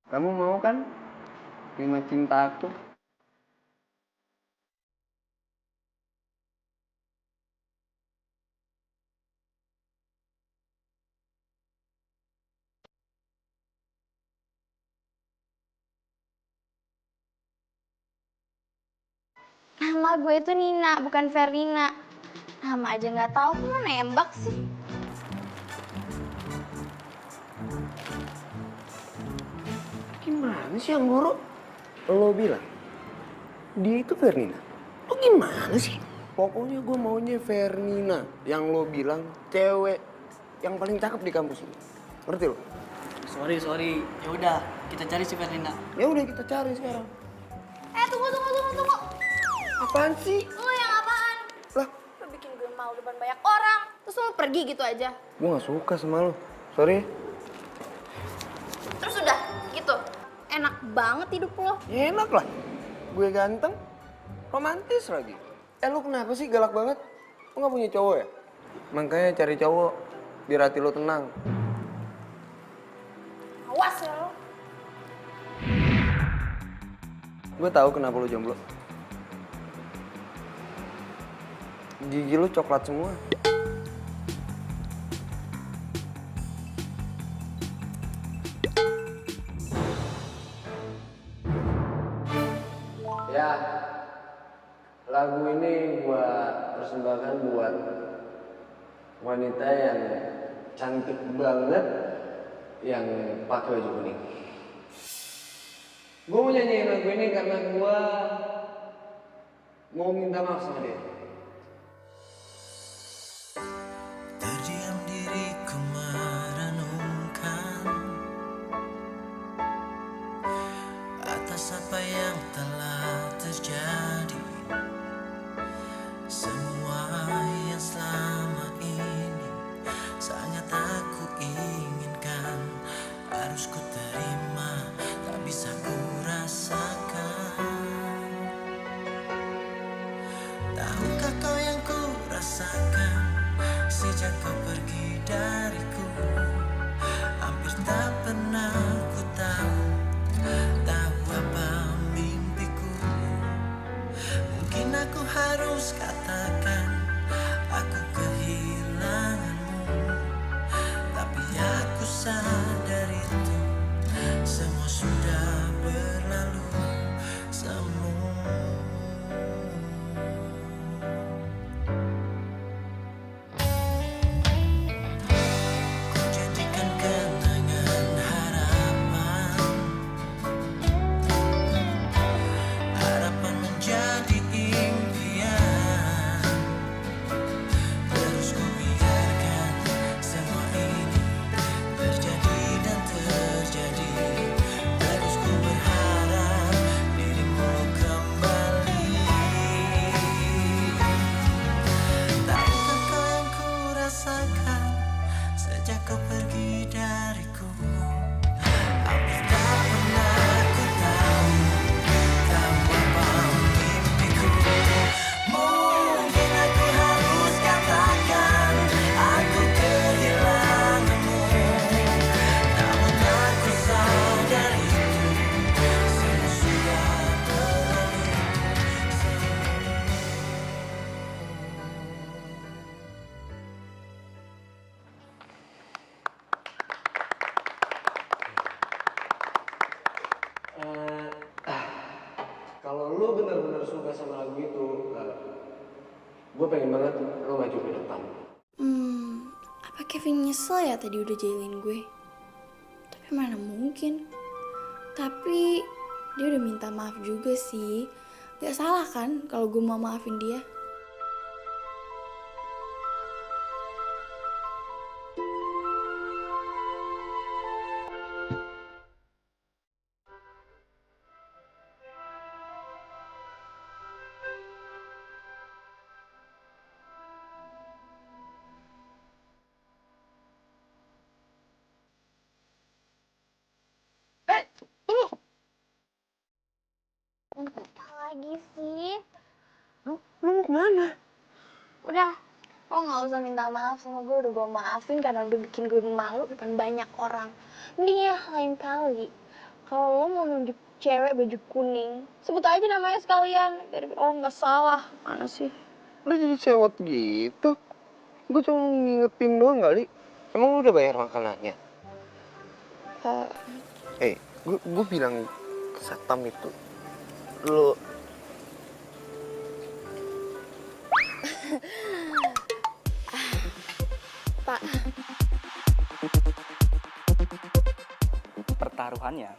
Kamu mau kan terima cinta aku? Nama gue itu Nina, bukan Verina. Nama aja nggak tahu, kok mau nembak sih? Gimana sih yang guru? Lo bilang dia itu Fernina. Lo gimana sih? Pokoknya gue maunya Fernina yang lo bilang cewek yang paling cakep di kampus ini. Ngerti lo? Sorry. Ya udah, kita cari si Ferdinand. Ya udah kita cari sekarang. Tunggu. Apaan sih? Lo yang apaan? Lah, Lo bikin gue malu depan banyak orang, terus lo pergi gitu aja. gue gak suka sama lo. Sorry. Terus udah, gitu. Enak banget hidup lo. Ya enak lah. Gue ganteng, romantis lagi. Lo kenapa sih galak banget? Lo gak punya cowok ya? Makanya cari cowok biar hati lo tenang. Awas ya lo. Gue tahu kenapa lo jomblo. Gigi lo coklat semua. Ya, lagu ini gua persembahkan buat wanita yang cantik banget yang pakai baju kuning. Gue mau nyanyiin lagu ini karena gua mau minta maaf sama dia. Terdiam diriku merenungkan atas apa yang telah terjadi. Semua yang selama ini sangat aku inginkan, harus ku terima, tak bisa ku rasakan. Tahukah kau yang ku rasakan sejak kau pergi dariku? Hampir tak pernah ku tahu apa mimpiku. Mungkin aku harus katakan aku kehilanganmu, tapi aku sadar itu semua sudah berlalu semua. Ku jadikan kenangan harapan, harapan menjadi impian. Terus ku biarkan semua ini terjadi dan terjadi. Terus ku berharap dirimu kembali. Tahukah kau yang ku rasakan sejak kau pergi dariku? Hampir tak pernah ku tahu apa mimpiku. Mungkin aku harus katakan aku kehilanganmu, namun aku sadar itu semua sudah berlalu. Kalau lo benar-benar suka sama lagu itu, gue pengen banget lo maju ke depan. Apa Kevin nyesel ya tadi udah jailin gue? Tapi mana mungkin. Tapi dia udah minta maaf juga sih. Gak salah kan kalau gue mau maafin dia? Apa lagi sih? Lo mau kemana? Udah, lo gak usah minta maaf sama gue. Udah gue maafin karena udah bikin gue malu depan banyak orang. Mending ya lain kali Kalau lo mau nunjuk cewek baju kuning, sebut aja namanya sekalian. Biar oh nggak salah. Mana sih? Lu jadi sewot gitu. Gue cuma ngingetin doang kali. Emang lu udah bayar makanannya? Gue bilang ke satpam itu, lu Pak. Pertaruhannya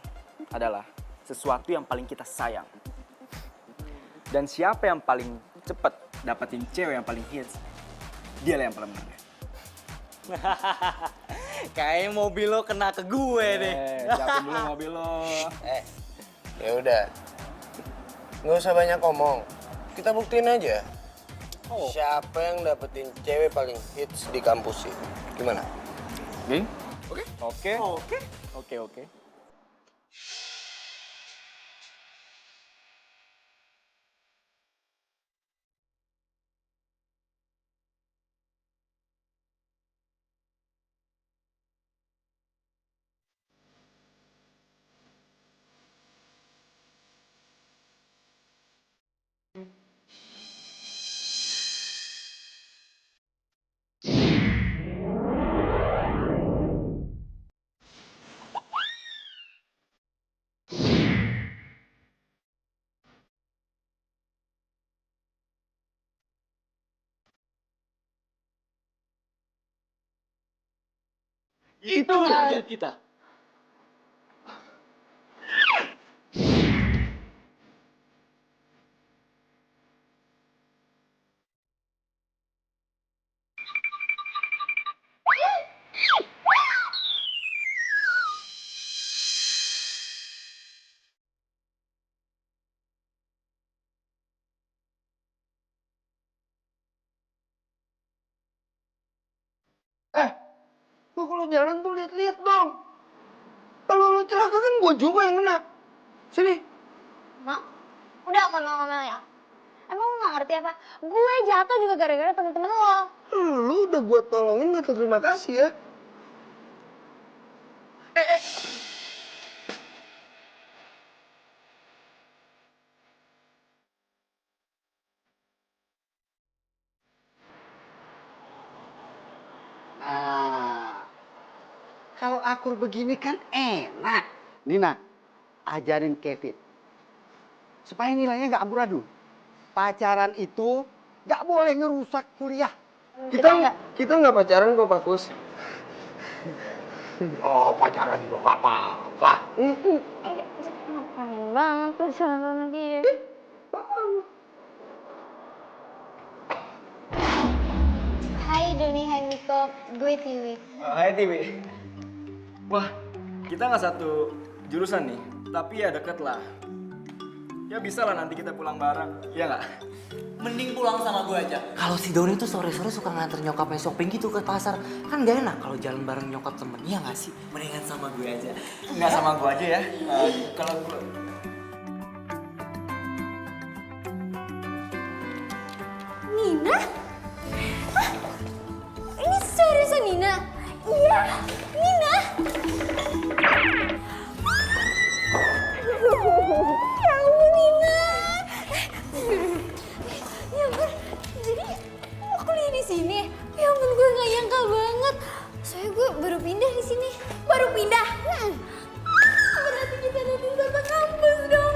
adalah sesuatu yang paling kita sayang. Dan siapa yang paling cepat dapetin cewek yang paling hits, dialah yang paling menang. Kayaknya mobil lo kena ke gue deh. Siapin dulu mobil lo. ya udah. Nggak usah banyak ngomong. Kita buktiin aja. Siapa yang dapetin cewek paling hits di kampus ini? Gimana? Oke. Itu target kita. Lu kalau jalan tuh lihat-lihat dong. Kalau lu celaka kan gue juga yang kena. Sini. Mak, udah ngomel-ngomel ya? Emang lo gak ngerti apa? Gue jatuh juga gara-gara temen-temen lo. Lu udah gue tolongin gak terima kasih ya. Nah, kalau akur begini kan enak. Nina, ajarin Kevin. Supaya nilainya nggak amburadul. Pacaran itu nggak boleh ngerusak kuliah. Kita nggak pacaran kok, Pak Kus. Oh, pacaran juga nggak apa-apa. Ngapain banget tuh sama dia. Hai Doni, hai Miko, gue Tiwi. Hai Tiwi. Wah, kita nggak satu jurusan nih, tapi ya deket lah. Ya bisa lah nanti kita pulang bareng, iya nggak? Mending pulang sama gue aja. Kalau si Doni tuh sore-sore suka nganter nyokapnya shopping gitu ke pasar. Kan gak enak kalau jalan bareng nyokap temen, iya gak sih? Mendingan sama gue aja. Nggak sama gua aja ya. Kalau gua... Nina? Hah? Ini seriusan Nina? Iya, Nina! Ya ampun Nina! Ya ampun, jadi lo kuliah di sini? Ya ampun, gue gak nyangka banget. Soalnya gue baru pindah di sini. Baru pindah? Berarti kita nanti satu kampus dong.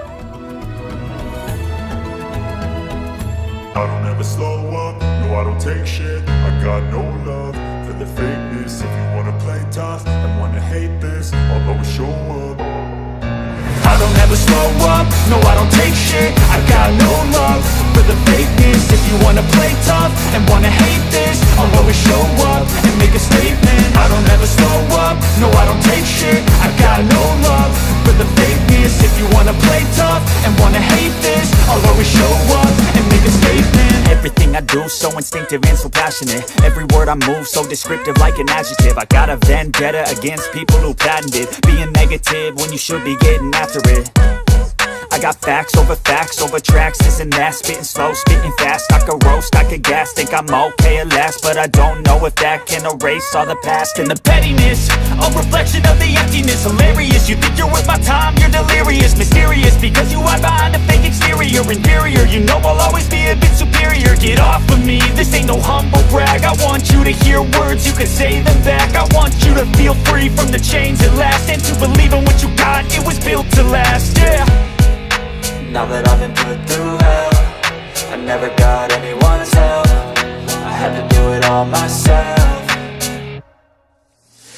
I don't ever slow up, no I don't take shit. I got no love for the fakeness. If you wanna play tough and wanna hate this, I'll always show up. I don't ever slow up, no I don't take shit. I got no love for the fakeness. If you wanna play tough and wanna hate this, I'll always show up and make a statement. I don't ever slow up, no I don't take shit. I got no love for the fakeness. If you wanna play tough and wanna hate this, I'll always show up and make a statement. Everything I do so instinctive and so passionate. Every word I move so descriptive like an adjective. I got a vendetta against people who patented being negative when you should be getting after it. I got facts over tracks, this and that. Spitting slow, spitting fast. I could roast, I could gas. Think I'm okay at last, but I don't know if that can erase all the past. And the pettiness, a reflection of the emptiness. Hilarious, you think you're worth my time, you're delirious. Mysterious, because you hide behind a fake exterior. Inferior, you know I'll always be a bit superior. Get off of me, this ain't no humble brag. I want you to hear words, you can say them back. I want you to feel free from the chains at last, and to believe in what you got, it was built to last, yeah. Now that I've been put through hell, I never got anyone's help. I had to do it all myself.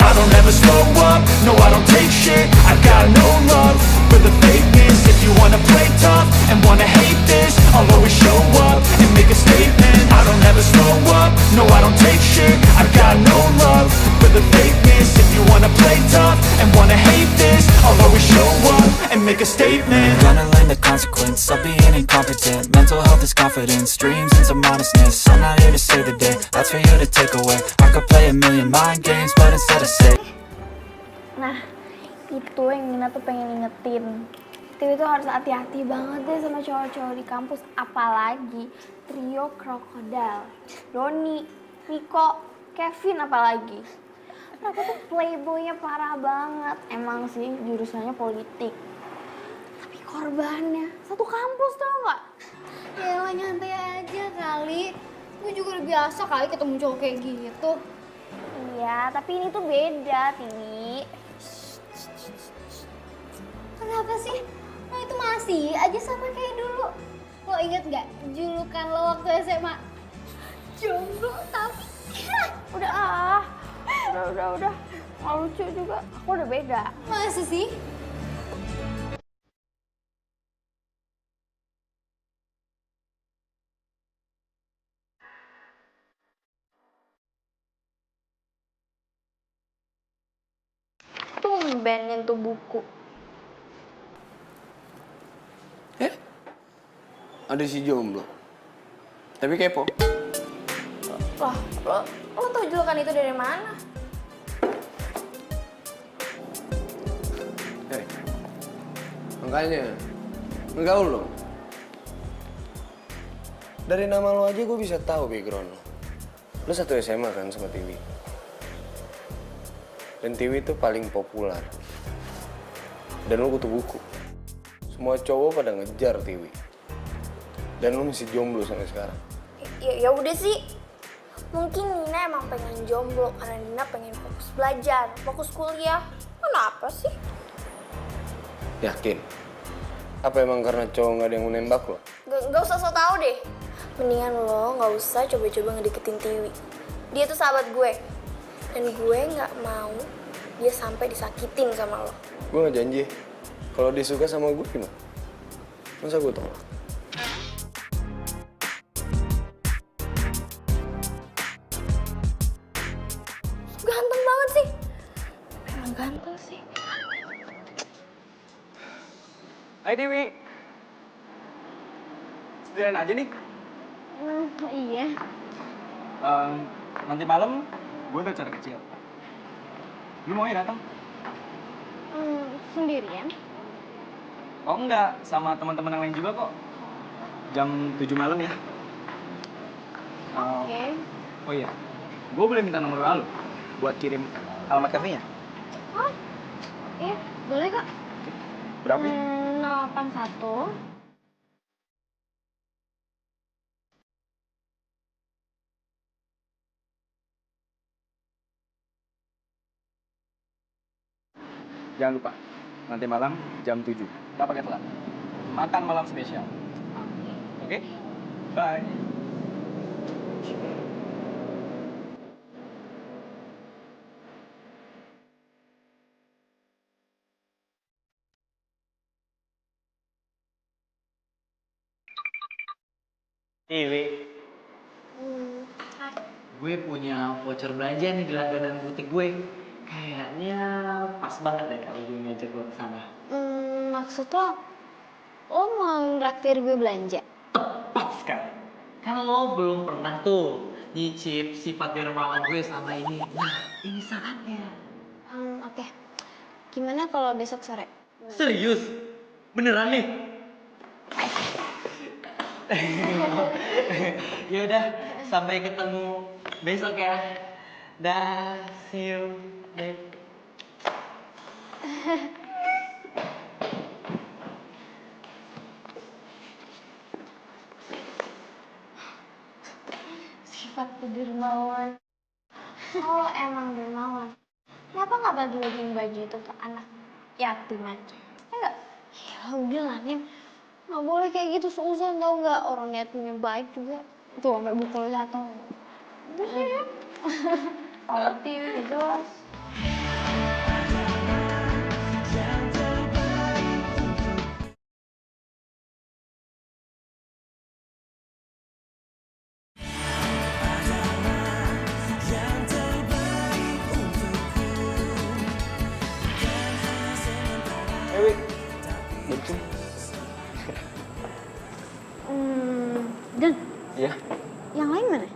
I don't ever slow up, no I don't take shit. I got no love for the fakeness. If you wanna play tough and wanna hate this, I'll always show up and make a statement. I don't ever slow up, no I don't take shit. I got no love for the fakeness. If you wanna play tough and wanna hate this, I'll always show up and make a statement. Gonna learn the consequence of being incompetent. Mental health is confidence, dreams and some modestness. I'm not here to save the day, that's for you to take away. I could play a million mind games, but instead of say. Nah, itu yang Nina tuh pengen ingetin. Tiwi tuh harus hati-hati banget deh sama cowok-cowok di kampus. Apalagi trio krokodil. Doni, Niko, Kevin apalagi. Mereka tuh playboynya parah banget. Emang sih jurusannya politik. Tapi korbannya satu kampus tau gak? Ya nyantai aja kali. Gue juga udah biasa kali ketemu cowok kayak gitu. Iya, tapi ini tuh beda, Tiwi. Kenapa sih? Lo itu masih aja sama kayak dulu. Lo inget gak julukan lo waktu SMA? Jomblo tapi Udah ah. Udah. Nggak lucu juga. Aku udah beda. masa sih? Tumben nyentuh buku. Ada si jomblo. Tapi kepo. Loh, lo tau julukan itu dari mana? Makanya, ngegaul lo. Dari nama lo aja gue bisa tahu background lo. Lo satu SMA kan sama Tiwi. Dan Tiwi itu paling populer. Dan lo kutu buku. Semua cowok pada ngejar Tiwi. Dan lo masih jomblo sampai sekarang. Ya udah sih. Mungkin Nina emang pengen jomblo karena Nina pengen fokus belajar, fokus kuliah. Kenapa sih? Yakin? Apa emang karena cowok nggak ada yang mau nembak lo? Gak usah so tau deh. Mendingan lo gak usah coba-coba ngedeketin Tiwi. Dia tuh sahabat gue. Dan gue gak mau dia sampai disakitin sama lo. Gue gak janji. Kalau dia suka sama gue gimana? Masa gue tolak? Ganteng banget sih. Emang ganteng sih. Hai Dewi. Sendirian aja nih. Iya. Nanti malam gue ada acara kecil. Lu mau ya datang? Sendirian? Oh enggak, sama teman-teman yang lain juga kok. Jam 7 malam ya. Oke. Oh iya, gue boleh minta nomor WA lu buat kirim alamat kafenya? Oh, iya boleh kak. Berapa ya? 081 Jangan lupa, nanti malam jam 7. Nggak pakai telat. Makan malam spesial. Oke? Bye. Dewi, gue punya voucher belanja nih di langganan butik gue. Kayaknya pas banget deh kalau gue ngajak lo ke sana. maksud lo mau nraktir gue belanja? Tepat sekali. Kan lo belum pernah tuh nyicip sifat dermawan gue sama ini. Nah, ini saatnya. Oke. Gimana kalau besok sore? Serius? Beneran nih? Ya udah, sampai ketemu besok ya. Dah, see you. Bye. Sifat dermawan. Oh, emang dermawan. Kenapa nggak bagi-bagiin baju itu ke anak yatim aja? Enggak. Ya udah lah, Nin. Nggak boleh kayak gitu seuzon, tau nggak? Orang yatimnya baik juga. Tuh, sampai bukul satu. Udah sih. Alti, jelas. Wik, lucu. Dan Iya. yang lain mana?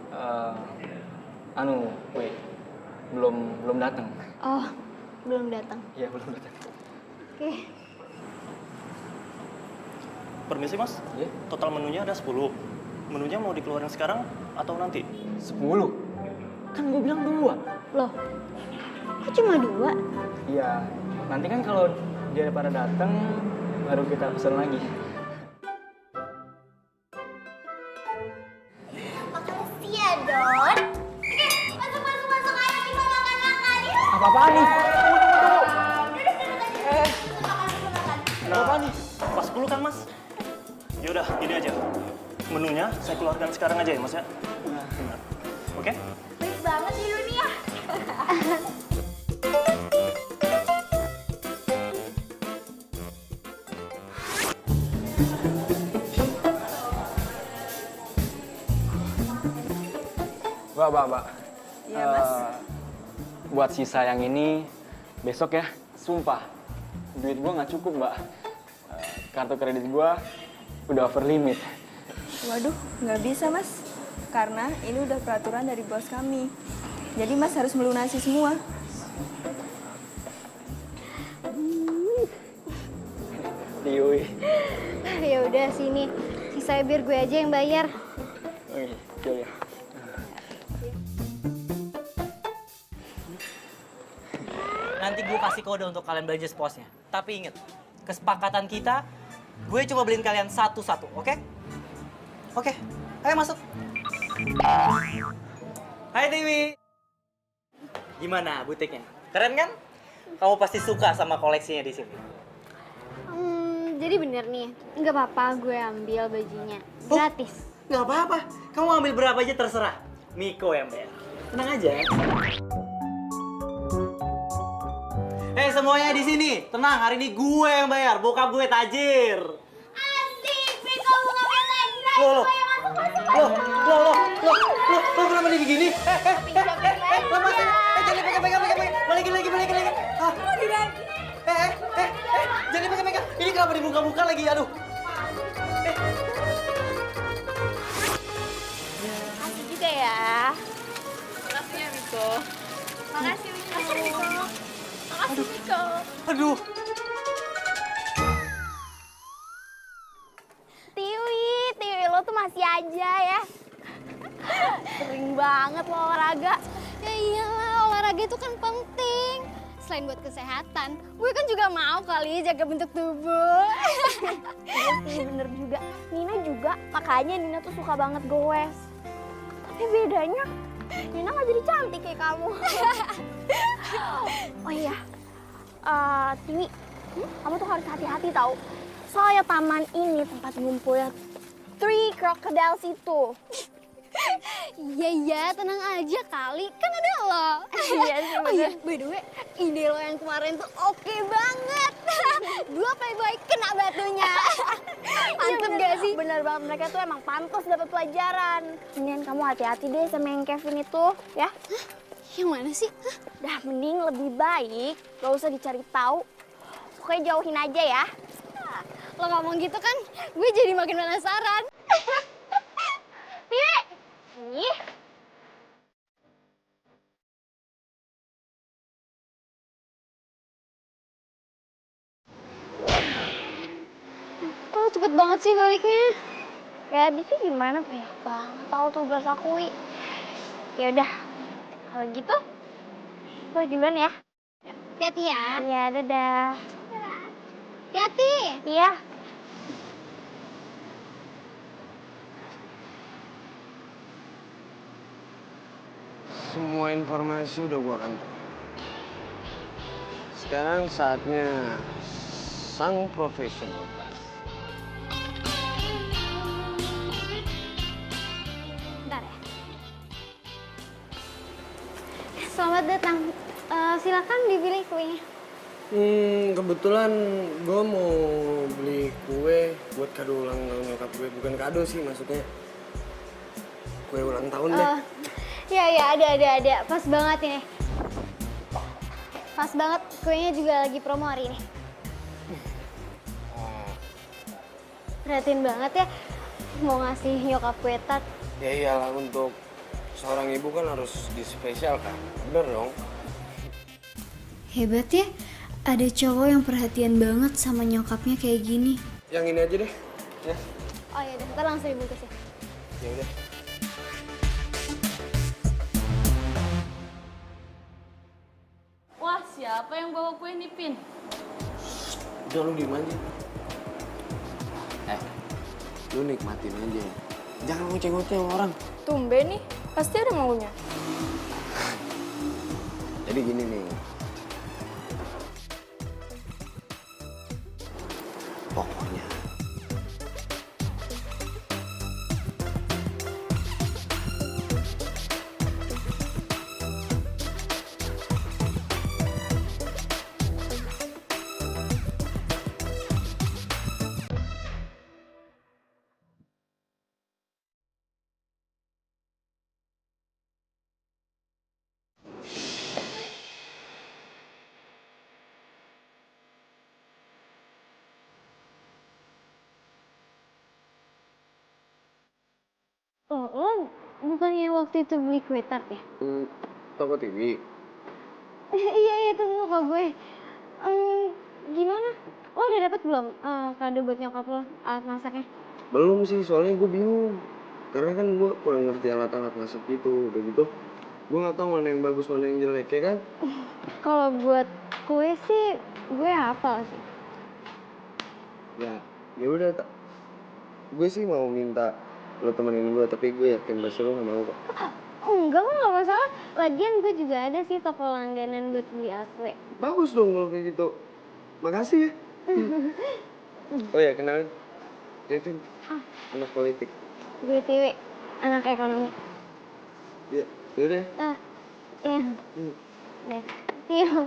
Wik, belum datang. Oh, belum datang. Iya, belum datang. Oke. Permisi mas, Iya. total menunya ada 10. Menunya mau dikeluarin sekarang atau nanti? 10. Kan gue bilang 2. Loh, kok cuma 2? Iya, nanti kan kalau dia pada datang baru kita pesan lagi. Makasih ya, Don. Masuk. Ayo kita makan-makan. Yuk. Apa-apaan nih? Kenapa nih? Pas 10 kan mas? Yaudah, gini aja. Menunya saya keluarkan sekarang aja ya mas ya? Oke? Baik banget sih lu nih ya. Mbak. Iya, Mas. Buat sisa yang ini, besok ya, sumpah. Duit gua nggak cukup, Mbak. Kartu kredit gua udah over limit. Waduh, nggak bisa Mas. Karena ini udah peraturan dari bos kami. Jadi Mas harus melunasi semua. Tiuy. Ya udah sini. Sisanya biar gue aja yang bayar. Oke, coba ya. Nanti gue kasih kode untuk kalian belanja sepuasnya. Tapi inget, kesepakatan kita, gue cuma beliin kalian satu-satu, oke? Oke, ayo masuk. Hai Dewi. Gimana butiknya? Keren kan? Kamu pasti suka sama koleksinya di sini. Jadi bener nih, nggak apa-apa gue ambil bajunya. Gratis. Nggak apa-apa, kamu ambil berapa aja terserah. Miko yang bayar. Tenang aja. Semuanya di sini, tenang. Hari ini gue yang bayar. Bokap gue tajir. Asik, Miko buka lagi. Loh, kenapa dia begini? Lama, jangan pegang. Balikin lagi. Jangan pegang. Ini kenapa dibuka-buka lagi, aduh. Asik juga ya. Makasih ya Miko. Makasih, Miko. Makasih, Miko. Aduh. Tiwi, lo tuh masih aja ya. Sering banget lo olahraga. Ya iyalah, olahraga itu kan penting. Selain buat kesehatan, gue kan juga mau kali jaga bentuk tubuh. Iya sih, bener juga. Nina juga, makanya Nina tuh suka banget goes. Tapi bedanya, Nina gak jadi cantik kayak kamu. Oh iya, Tiwi, kamu tuh harus hati-hati tau. Soalnya taman ini tempat ngumpulnya 3 crocodiles itu. Iya, tenang aja kali. Kan ada lo. Iya sih, bener. Oh iya, by the way, ide lo yang kemarin tuh oke banget. 2 playboy kena batunya. Mantep gak sih? Bener banget, mereka tuh emang pantas dapat pelajaran. Mendingan kamu hati-hati deh sama yang Kevin itu, ya. Yang mana sih? Dah, mending lebih baik gak usah dicari tahu. Pokoknya jauhin aja ya. Lo ngomong gitu kan, gue jadi makin penasaran. Tiwi! Ih. Kok cepet banget sih baliknya? Ya abisnya gimana, banyak banget tahu tugas aku, Wi. Ya udah, kalau gitu, gue duluan ya. Hati-hati ya. Iya, dadah. Hati-hati. Iya. Semua informasi udah gua kantor. Sekarang saatnya sang profesional. Bentar ya. Selamat datang. Silakan dipilih kuenya. Kebetulan gue mau beli kue buat kado ulang tahun nyokap gue. Bukan kado sih, maksudnya kue ulang tahun deh. Ya, ada. Pas banget ini. Pas banget, kuenya juga lagi promo hari ini. Perhatiin banget ya, mau ngasih nyokap kue tart. Ya iyalah, untuk seorang ibu kan harus dispesialkan. Bener dong? Hebat ya, ada cowok yang perhatian banget sama nyokapnya kayak gini. Yang ini aja deh. Ya. Oh iya, ntar langsung dibungkus ya. Ya udah. Wah, siapa yang bawa kue nih, Pin? Udah lu diem aja. Lu nikmatin aja. Jangan ngoceh-ngoceh sama orang. Tumben nih, pasti ada maunya. Jadi gini nih. Pokoknya Lo bukannya waktu itu beli kue tart ya? toko TV. Iya, itu muka gue. Gimana? Lo udah dapet belum kado buat nyokap lo, alat masaknya? Belum sih, soalnya gue bingung. Karena kan gue kurang ngerti alat-alat masak gitu. Udah gitu, gue gak tahu mana yang bagus, mana yang jelek, ya kan? Kalau buat kue sih, gue hafal sih. Ya udah, gue sih mau minta lo temenin gue, tapi gue yakin pasti lo gak mau kok. Enggak, kok gak masalah. Lagian gue juga ada sih toko langganan buat beli kue. Bagus dong kalau kayak gitu. Makasih ya. Oh ya, kenalin. Kevin, anak politik. Gue Tiwi, anak ekonomi. Ya, yaudah. Iya. Deh, see you.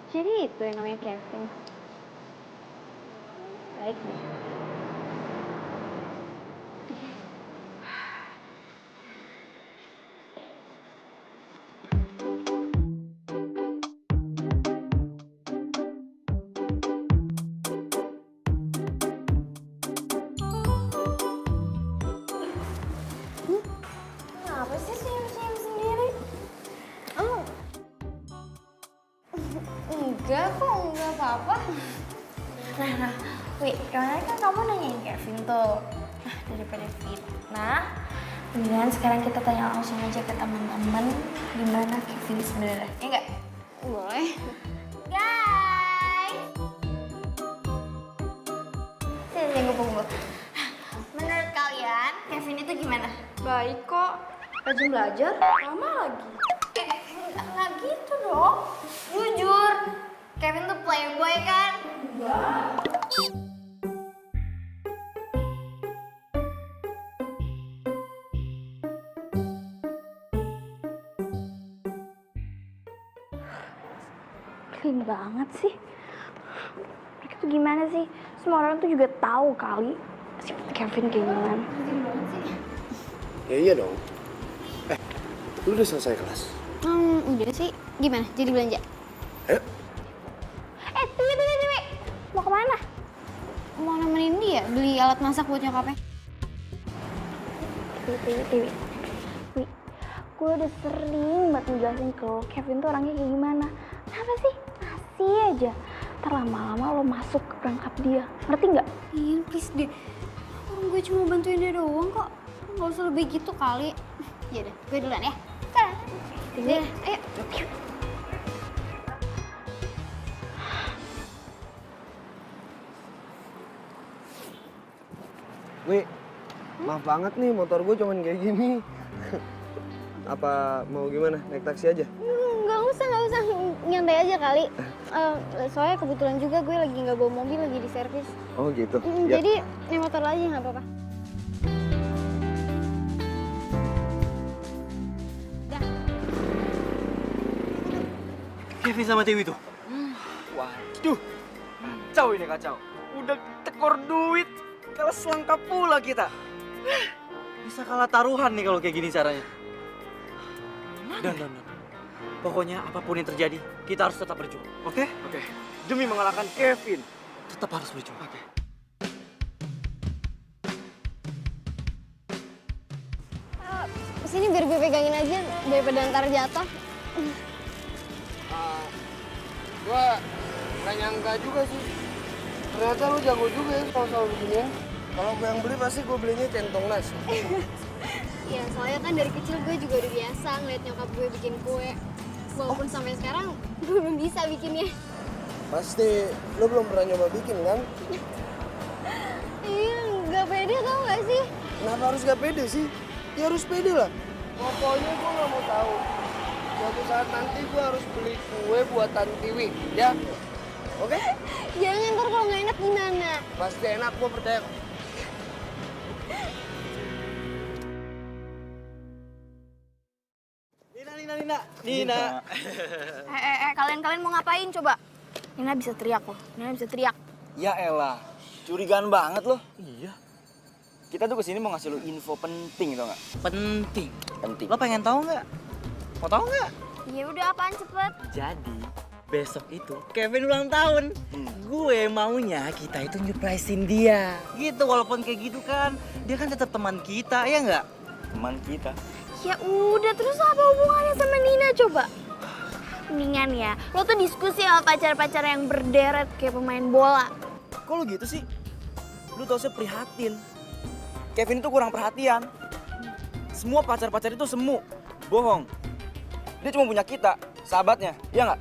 Jadi itu yang namanya Kevin. Baik deh. Kenapa sih senyum-senyum sendiri? Enggak kok, enggak apa-apa. Nah, Wi, kemarin kan kamu nanyain Kevin tuh. Nah, daripada fitnah, mendingan sekarang kita tanya langsung aja ke teman-teman gimana Kevin sebenarnya. Ya enggak? Boleh. Guys! Sini, gue. Menurut kalian, Kevin itu gimana? Baik kok, rajin belajar, lama lagi. Nggak gitu dong. Jujur, Kevin tuh playboy kan? Clean banget sih. Mereka tuh gimana sih? Semua orang tuh juga tahu kali si Kevin kayak gimana. Ya iya dong. Lu udah selesai kelas? Udah sih. Gimana? Jadi belanja? Ayo. Tiwi. Mau kemana? Mau nemenin dia beli alat masak buat nyokapnya. Tiwi. Wi, gue udah sering banget ngejelasin ke lo, Kevin tuh orangnya kayak gimana. Kenapa sih? Masih aja ntar lama-lama lo masuk ke perangkap dia. Ngerti nggak? Iya, please deh. Orang gue cuma bantuin dia doang kok. Nggak usah lebih gitu kali. Yaudah, gue duluan ya. Iya, ayo. Wih, maaf banget nih motor gue cuman kayak gini. Apa mau gimana? Naik taksi aja? Nggak usah. Nyantai aja kali. Soalnya kebetulan juga gue lagi nggak bawa mobil, lagi di servis. Oh gitu? Ya. Jadi, naik motor aja nggak apa-apa. Kevin sama Dewi tuh. Waduh, kacau ini kacau. Udah tekor duit, kalah selangkap pula kita. Bisa kalah taruhan nih kalau kayak gini caranya. Dan. Pokoknya apapun yang terjadi, kita harus tetap berjuang. Oke? Oke, demi mengalahkan Kevin. Tetap harus berjuang. Oke. Sini biar gue pegangin aja, daripada ntar jatuh. Gue gak nyangka juga sih. Ternyata lu jago juga ya soal beginian. Kalau gue yang beli pasti gue belinya centong nasi. Ya, soalnya kan dari kecil gue juga udah biasa ngeliat nyokap gue bikin kue. Walaupun sampai sekarang gue belum bisa bikinnya. Pasti lu belum pernah nyoba bikin kan? Iya, nggak pede tau gak sih? Kenapa harus gak pede sih? Ya harus pede lah. Pokoknya gue gak mau tahu. Suatu saat nanti gue harus beli kue buatan Tiwi, ya? Oke? Jangan, ntar kalau nggak enak gimana? Pasti enak, gue percaya. Nina. Kalian mau ngapain coba? Nina bisa teriak loh, Nina bisa teriak. Ya elah, curigaan banget loh. Iya. Kita tuh kesini mau ngasih lo info penting tau nggak? Penting. Penting. Lo pengen tahu nggak? Mau tahu nggak? Ya udah, apaan cepet? Jadi besok itu Kevin ulang tahun. Gue maunya kita itu nyuprisein dia. Gitu, walaupun kayak gitu kan, dia kan tetap teman kita, ya nggak? Teman kita. Ya udah, terus apa hubungannya sama Nina coba? Mendingan ya, lo tuh diskusi sama pacar-pacar yang berderet kayak pemain bola. Kok lo gitu sih? Lu tau saya prihatin. Kevin itu kurang perhatian. Semua pacar-pacar itu semu. Bohong. Dia cuma punya kita, sahabatnya. Iya nggak?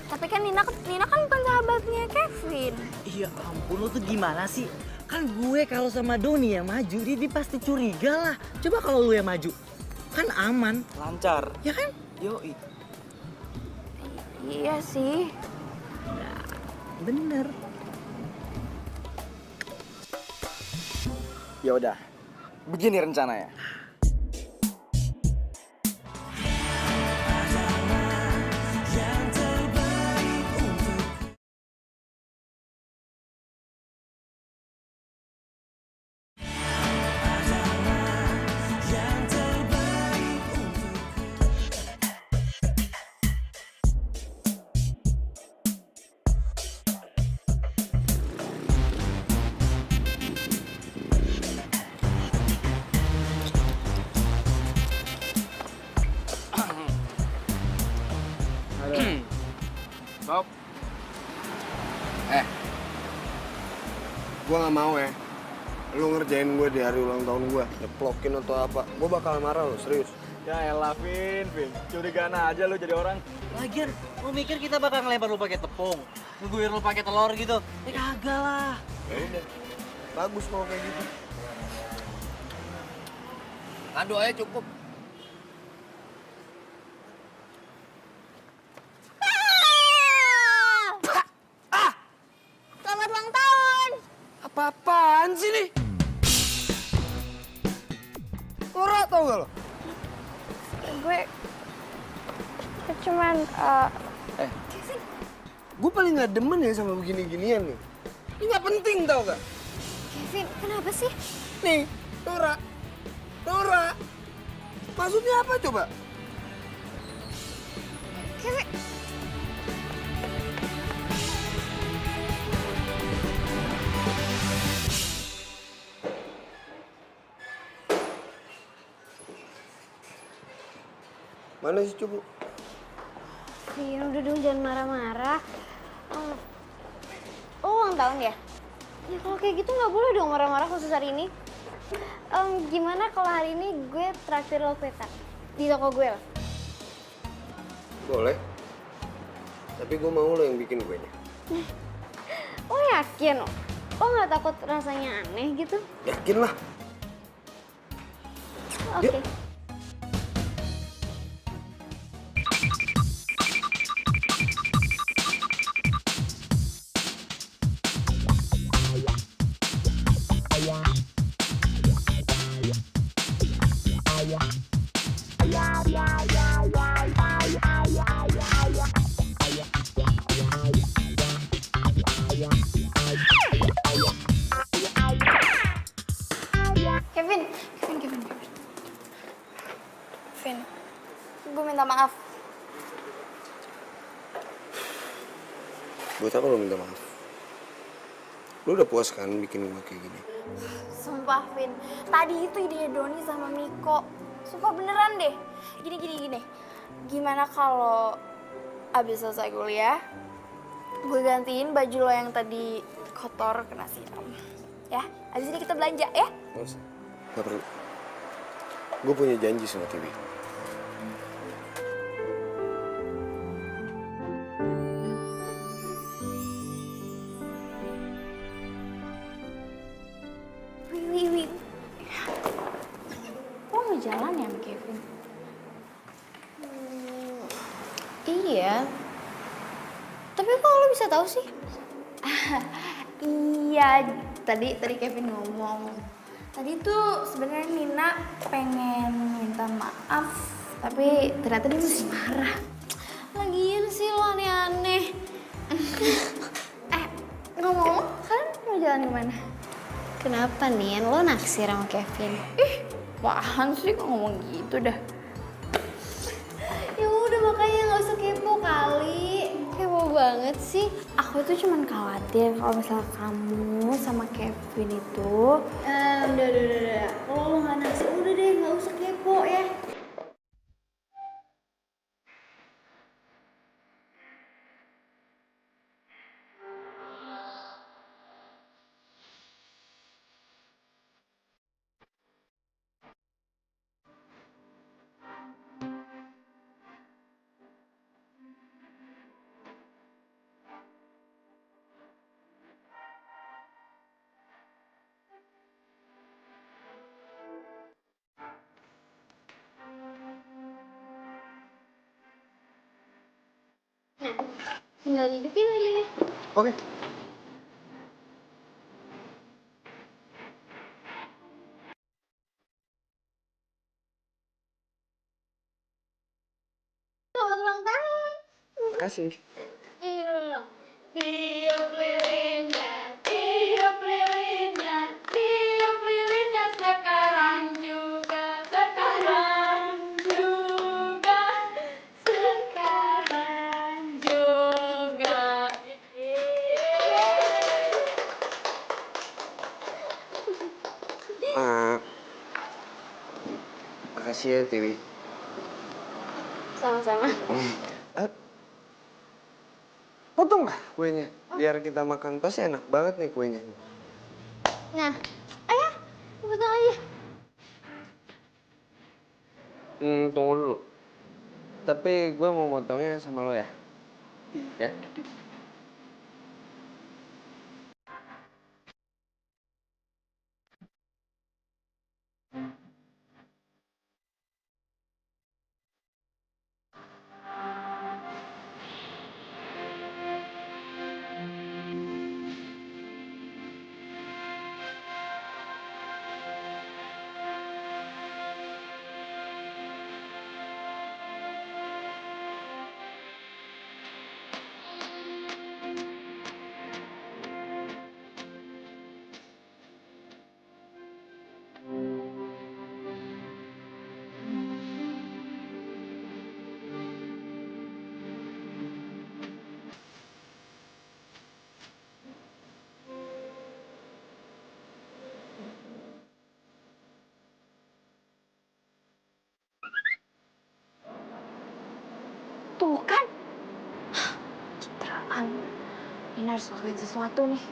Tapi kan Nina kan bukan sahabatnya Kevin. Iya ampun, lo tuh gimana sih? Kan gue kalau sama Doni yang maju, dia pasti curiga lah. Coba kalau lu yang maju, kan aman. Lancar. Ya kan? Yoi. Iya sih. Bener. Ya udah. Begini rencananya. Stop. Gue gak mau ya. Lu ngerjain gue di hari ulang tahun gue. Nyeplokin atau apa. Gue bakal marah lo, serius. Ya elah, Vin. Curigaan aja lu jadi orang. Lagian, lu mikir kita bakal ngelempar lu pakai tepung? Ngeguir lu pakai telur gitu? Ya kagak lah. Ya udah. Bagus kalau kayak gitu. Kado aja cukup. Selamat ulang tahun! Apa-apaan sih nih? Norak tau gak lo? Gue cuman Gue paling gak demen ya sama begini-ginian nih. Ini gak penting tau gak? Kevin, kenapa sih? Nih, Nora. Maksudnya apa coba? Kevin, Mana sih Cubu? Vin, udah dong jangan marah-marah. ulang tahun ya? Ya kalau kayak gitu nggak boleh dong marah-marah khusus hari ini. Gimana kalau hari ini gue traktir lo kue tart di toko gue lah? Boleh. Tapi gue mau lo yang bikin kuenya. Lo yakin? Lo nggak takut rasanya aneh gitu? Yakin lah. Oke. Yuk. Kevin. Vin, gue minta maaf. Buat apa lo minta maaf? Lo udah puas kan bikin gue kayak gini? Sumpah, Vin. Tadi itu ide Doni sama Miko. Sumpah beneran deh. Gini. Gimana kalau abis selesai kuliah, gue gantiin baju lo yang tadi kotor kena siram. Ya, abis ini kita belanja ya? Nggak usah. Nggak perlu. Gue punya janji sama Tiwi. Wih. Lo mau jalan ya sama Kevin? Iya. Tapi kok lo bisa tahu sih? Iya, tadi Kevin ngomong. Tadi tuh sebenarnya Nina pengen minta maaf, tapi ternyata dia masih marah. Lagian sih lo aneh-aneh. Ngomong, kalian mau jalan kemana? Kenapa nih? Lo naksir sama Kevin? Apaan sih kok ngomong gitu dah? Ya udah makanya nggak usah kepo kali. Kepo banget sih. Aku tuh cuman khawatir kalau misalnya kamu sama Kevin itu. Udah. Kalau lo nggak naksir, udah deh nggak usah kepo ya. Tinggal hidupin aja. Oke. Selamat ulang tahun. Makasih. Tiup lilinnya sekarang juga. Makasih ya, Tiwi. Sama-sama. Potong lah kuenya, biar kita makan. Pasti enak banget nih kuenya. Nah, ayo, potong aja. Tunggu dulu. Tapi gue mau motongnya sama lo ya. Ya? Tuh kan. Citraan. Nina harus lakuin sesuatu nih.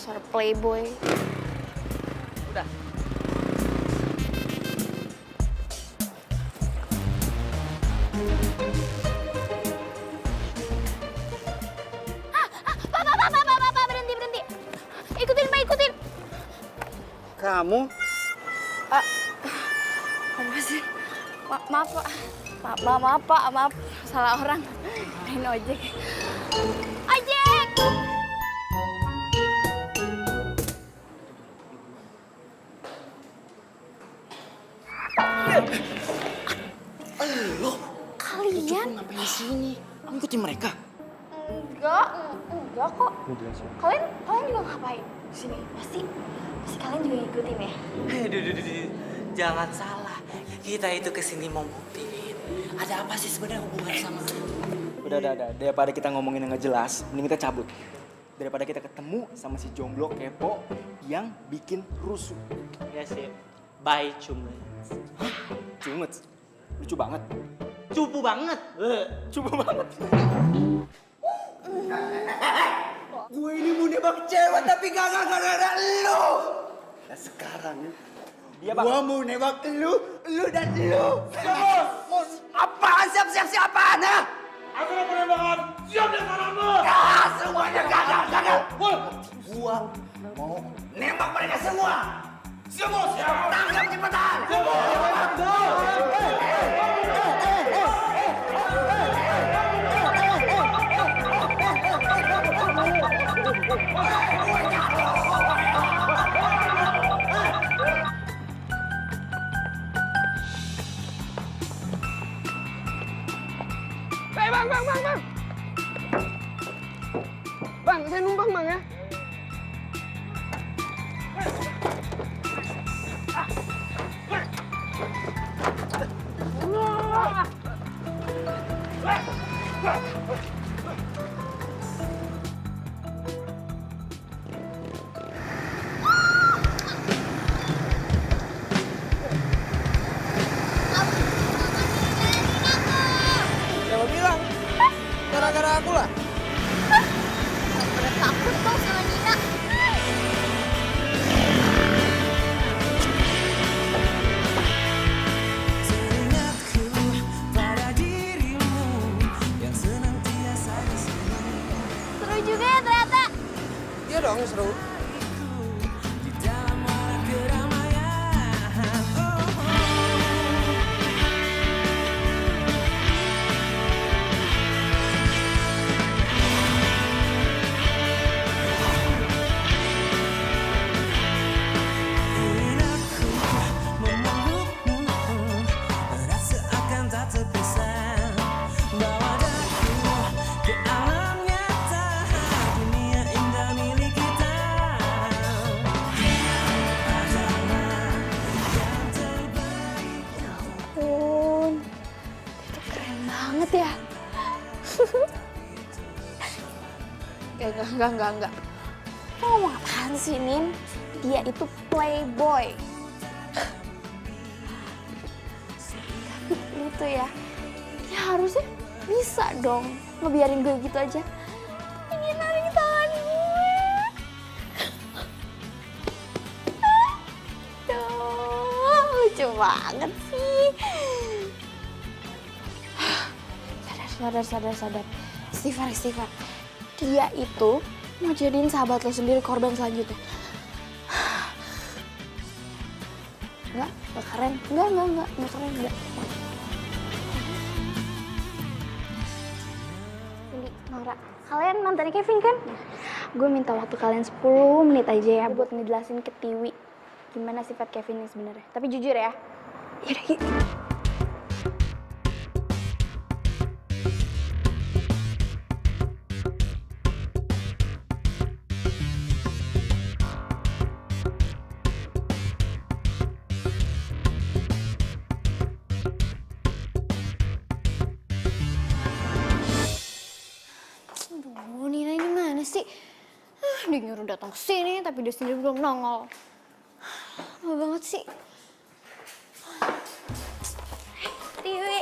Suara playboy. Udah. Pak, berhenti. Ikutin, Pak, ikutin. Kamu? Apa sih? Maaf, Pak. Maaf, Pak. Maaf. Salah orang. Main ojek. Ojek! Kalian? Ngapain di sini? Kamu ikutin mereka? Enggak kok. Kalian juga ngapain di sini? Pasti kalian juga ngikutin ya? Duh. Jangan salah. Kita itu kesini mau buktiin. Ada apa sih sebenarnya hubungan sama Udah. Daripada kita ngomongin yang nggak jelas, mending kita cabut. Daripada kita ketemu sama si jomblo kepo yang bikin rusuh. Ya sih. Bye cuman. Cumet. Lucu banget. Cupu banget. Cupu banget. Gue ini mau nembak cewek tapi gak gara-gara lu. Nah sekarang Dia gue mau nembak lu dan lu. Apaan siap-apaan ha? Aku mau penembakan. Siap di tanganmu. Ah, semuanya gagal. Gua mau nembak mereka semua. Semua siap. Tangkap cepetan. Bang, saya numpang bang ya. Siapa bilang? Gara-gara aku lah. Pada takut kok sama Nina. Seru juga ya ternyata. Iya dong seru. Ampun, itu keren banget ya. Enggak. Lo ngomong apaan sih, Nin? Dia itu playboy. Tapi lu tuh ya harusnya bisa dong ngebiarin gue gitu aja. Ingin narik tangan gue. Tuh, lucu banget sih. Sadar. Istighfar. Dia itu mau jadiin sahabat lo sendiri korban selanjutnya. Enggak keren. Enggak keren. Cindy, Nora, kalian mantannya Kevin kan? Gue minta waktu kalian 10 menit aja ya buat ngejelasin ke Tiwi gimana sifat Kevin ini sebenarnya. Tapi jujur ya. Yaudah, yuk. sih? Dia nyuruh datang ke sini, tapi dia sendiri belum nongol. Lama banget sih. Tiwi,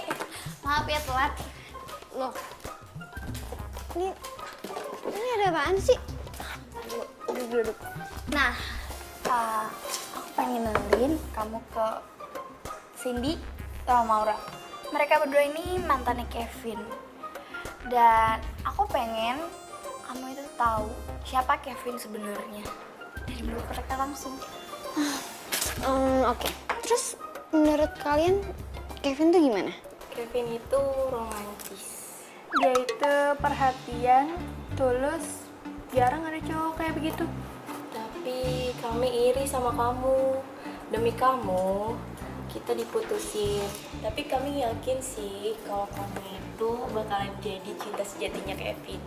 maaf ya telat. Loh, ini ada apaan sih? Duduk. Nah, aku pengen kenalin kamu ke Cindy sama Maura. Mereka berdua ini mantannya Kevin. Dan aku pengen kamu itu tahu siapa Kevin sebenarnya dari mulut mereka langsung. Oke. Terus menurut kalian Kevin tuh gimana? Kevin itu romantis. Dia itu perhatian, tulus, jarang ada cowok kayak begitu. Tapi kami iri sama kamu. Demi kamu, kita diputusin. Tapi kami yakin sih kalau kamu itu bakalan jadi cinta sejatinya Kevin.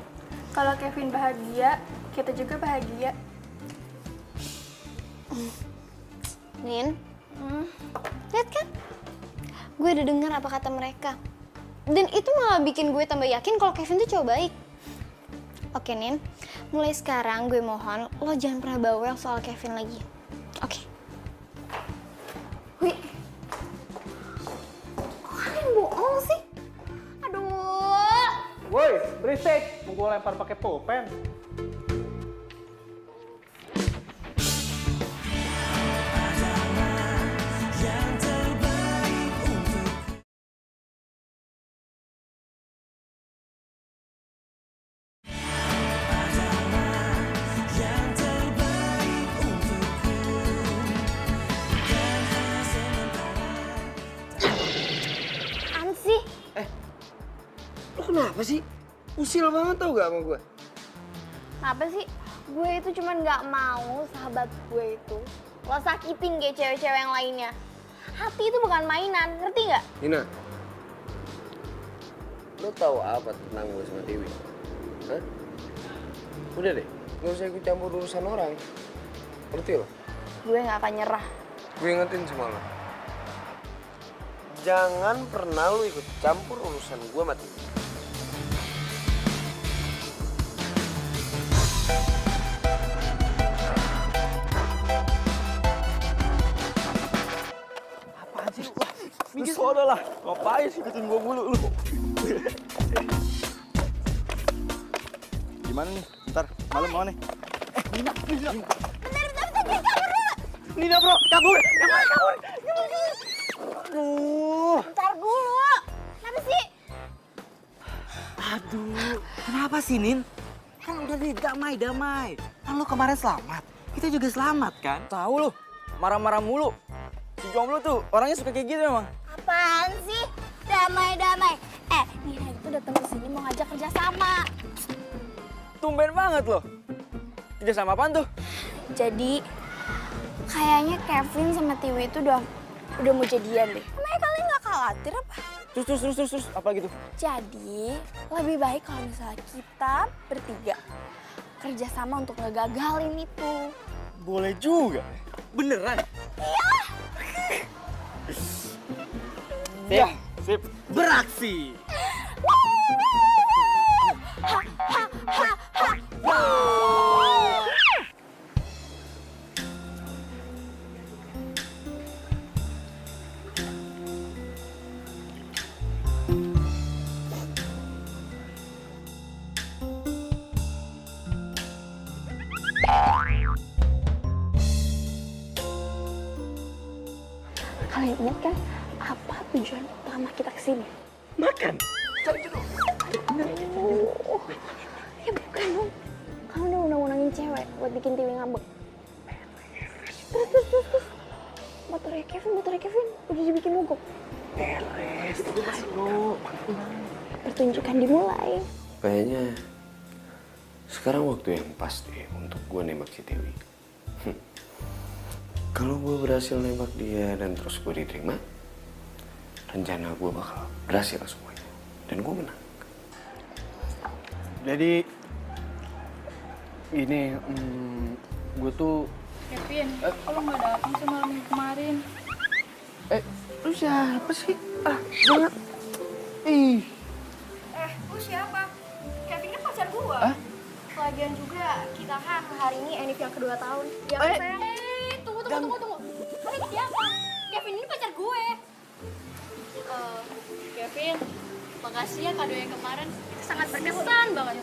Kalau Kevin bahagia, kita juga bahagia. Nin, lihat kan? Gue udah dengar apa kata mereka. Dan itu malah bikin gue tambah yakin kalau Kevin tuh cowok baik. Oke, Nin. Mulai sekarang gue mohon lo jangan pernah bawel soal Kevin lagi. Oke. Wih, kok kalian bohong sih? Aduh. Woi, berisik. Mau gue lempar pakai pulpen. Apaan sih? Lo kenapa sih? Usil banget tau gak sama gue? Apa sih? Gue itu cuman nggak mau sahabat gue itu lo sakitin kayak cewek-cewek yang lainnya. Hati itu bukan mainan, ngerti nggak? Nina, lo tahu apa tentang gue sama Tiwi? Hah? Udah deh, gak usah ikut campur urusan orang. Ngerti lo? Gue nggak akan nyerah. Gue ingetin sama lo. Jangan pernah lo ikut campur urusan gue sama Tiwi. Lu sono lah. Ngapain sih ikutin gue mulu lu? Gimana nih? Ntar malam mau nih. Nina. Nina bro, kabur. Kabur. Aduh. Bentar dulu. Kenapa sih? Aduh, kenapa sih, Nin? Kan udah nih, damai. Kan lo kemarin selamat, kita juga selamat kan? Tahu lu, marah-marah mulu. Si jomblo tuh orangnya suka kayak gitu emang. Apaan sih? Damai. Nina itu datang ke sini mau ngajak kerja sama. Tumben banget loh. Kerja sama apaan tuh? Jadi kayaknya Kevin sama Tiwi itu udah mau jadian deh. Emangnya kalian nggak khawatir apa? Terus apa gitu? Jadi lebih baik kalau misalnya kita bertiga kerja sama untuk ngegagalin itu. Boleh juga. Beneran? Iya. Sip. Beraksi! Kalian ingat kan apa tujuan utama kita kesini? Makan. Ya bukan dong. Kamu udah undang-undangin cewek buat bikin Tiwi ngambek. Terus. Motornya Kevin udah dibikin mogok. Beres, itu masih lo. Pertunjukan dimulai. Kayaknya sekarang waktu yang pas deh untuk gue nembak si Tiwi. Kalau gue berhasil nembak dia dan terus gue diterima, rencana gue bakal berhasil semuanya. Dan gue menang. Jadi ini gue tuh Kevin, lo nggak datang sih malam minggu kemarin? Lu siapa sih? Jangan. Lu siapa? Kevin kan pacar gua. Lagian juga kita kan hari ini Enif yang kedua tahun. Ya kan, sayang? Tunggu. Kalian siapa? Kevin ini pacar gue. Kevin, makasih ya kado yang kemarin. Sangat berkesan banget.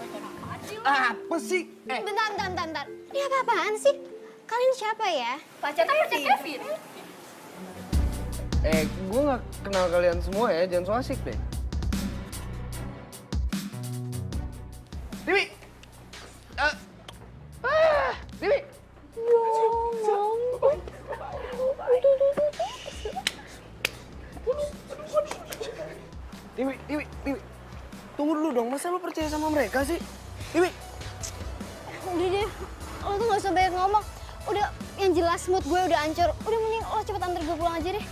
Apa sih? Bentar. Ini apa-apaan sih? Kalian siapa ya? Pacar Kevin. Gue gak kenal kalian semua ya, jangan so asik deh. Dewi! Dewi! Dewi. Tunggu dulu dong, masa lo percaya sama mereka sih? Dewi! Udah deh, lo tuh gak usah banyak ngomong. Udah, yang jelas mood gue udah hancur. Udah mending lo cepet antar gue pulang aja deh.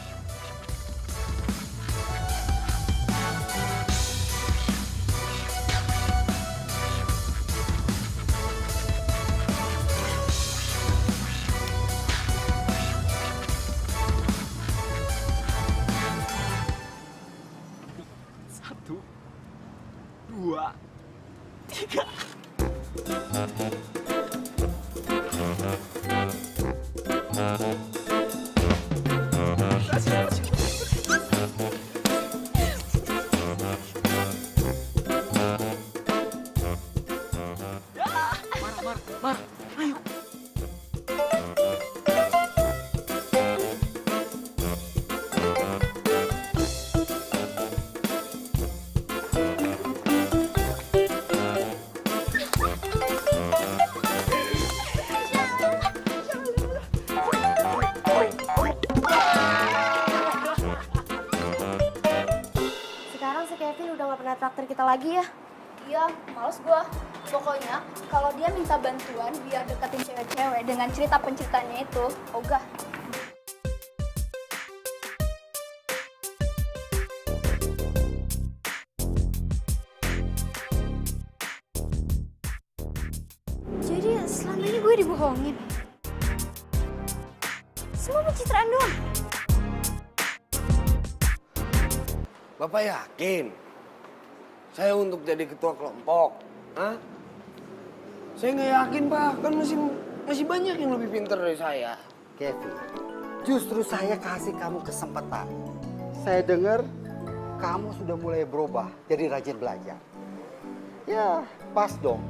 Satu, dua, tiga. Mar, ayo. Sekarang si Kevin udah gak pernah traktir kita lagi ya. Iya, males gua. Pokoknya kalau dia minta bantuan biar deketin cewek-cewek dengan cerita penceritanya itu, ogah. Jadi selama ini gue dibohongin. Semua pencitraan doang. Bapak yakin saya untuk jadi ketua kelompok? Hah? Saya nggak yakin, Pak. Kan masih banyak yang lebih pintar dari saya. Kevin, justru saya kasih kamu kesempatan. Saya dengar kamu sudah mulai berubah jadi rajin belajar. Ya, pas dong.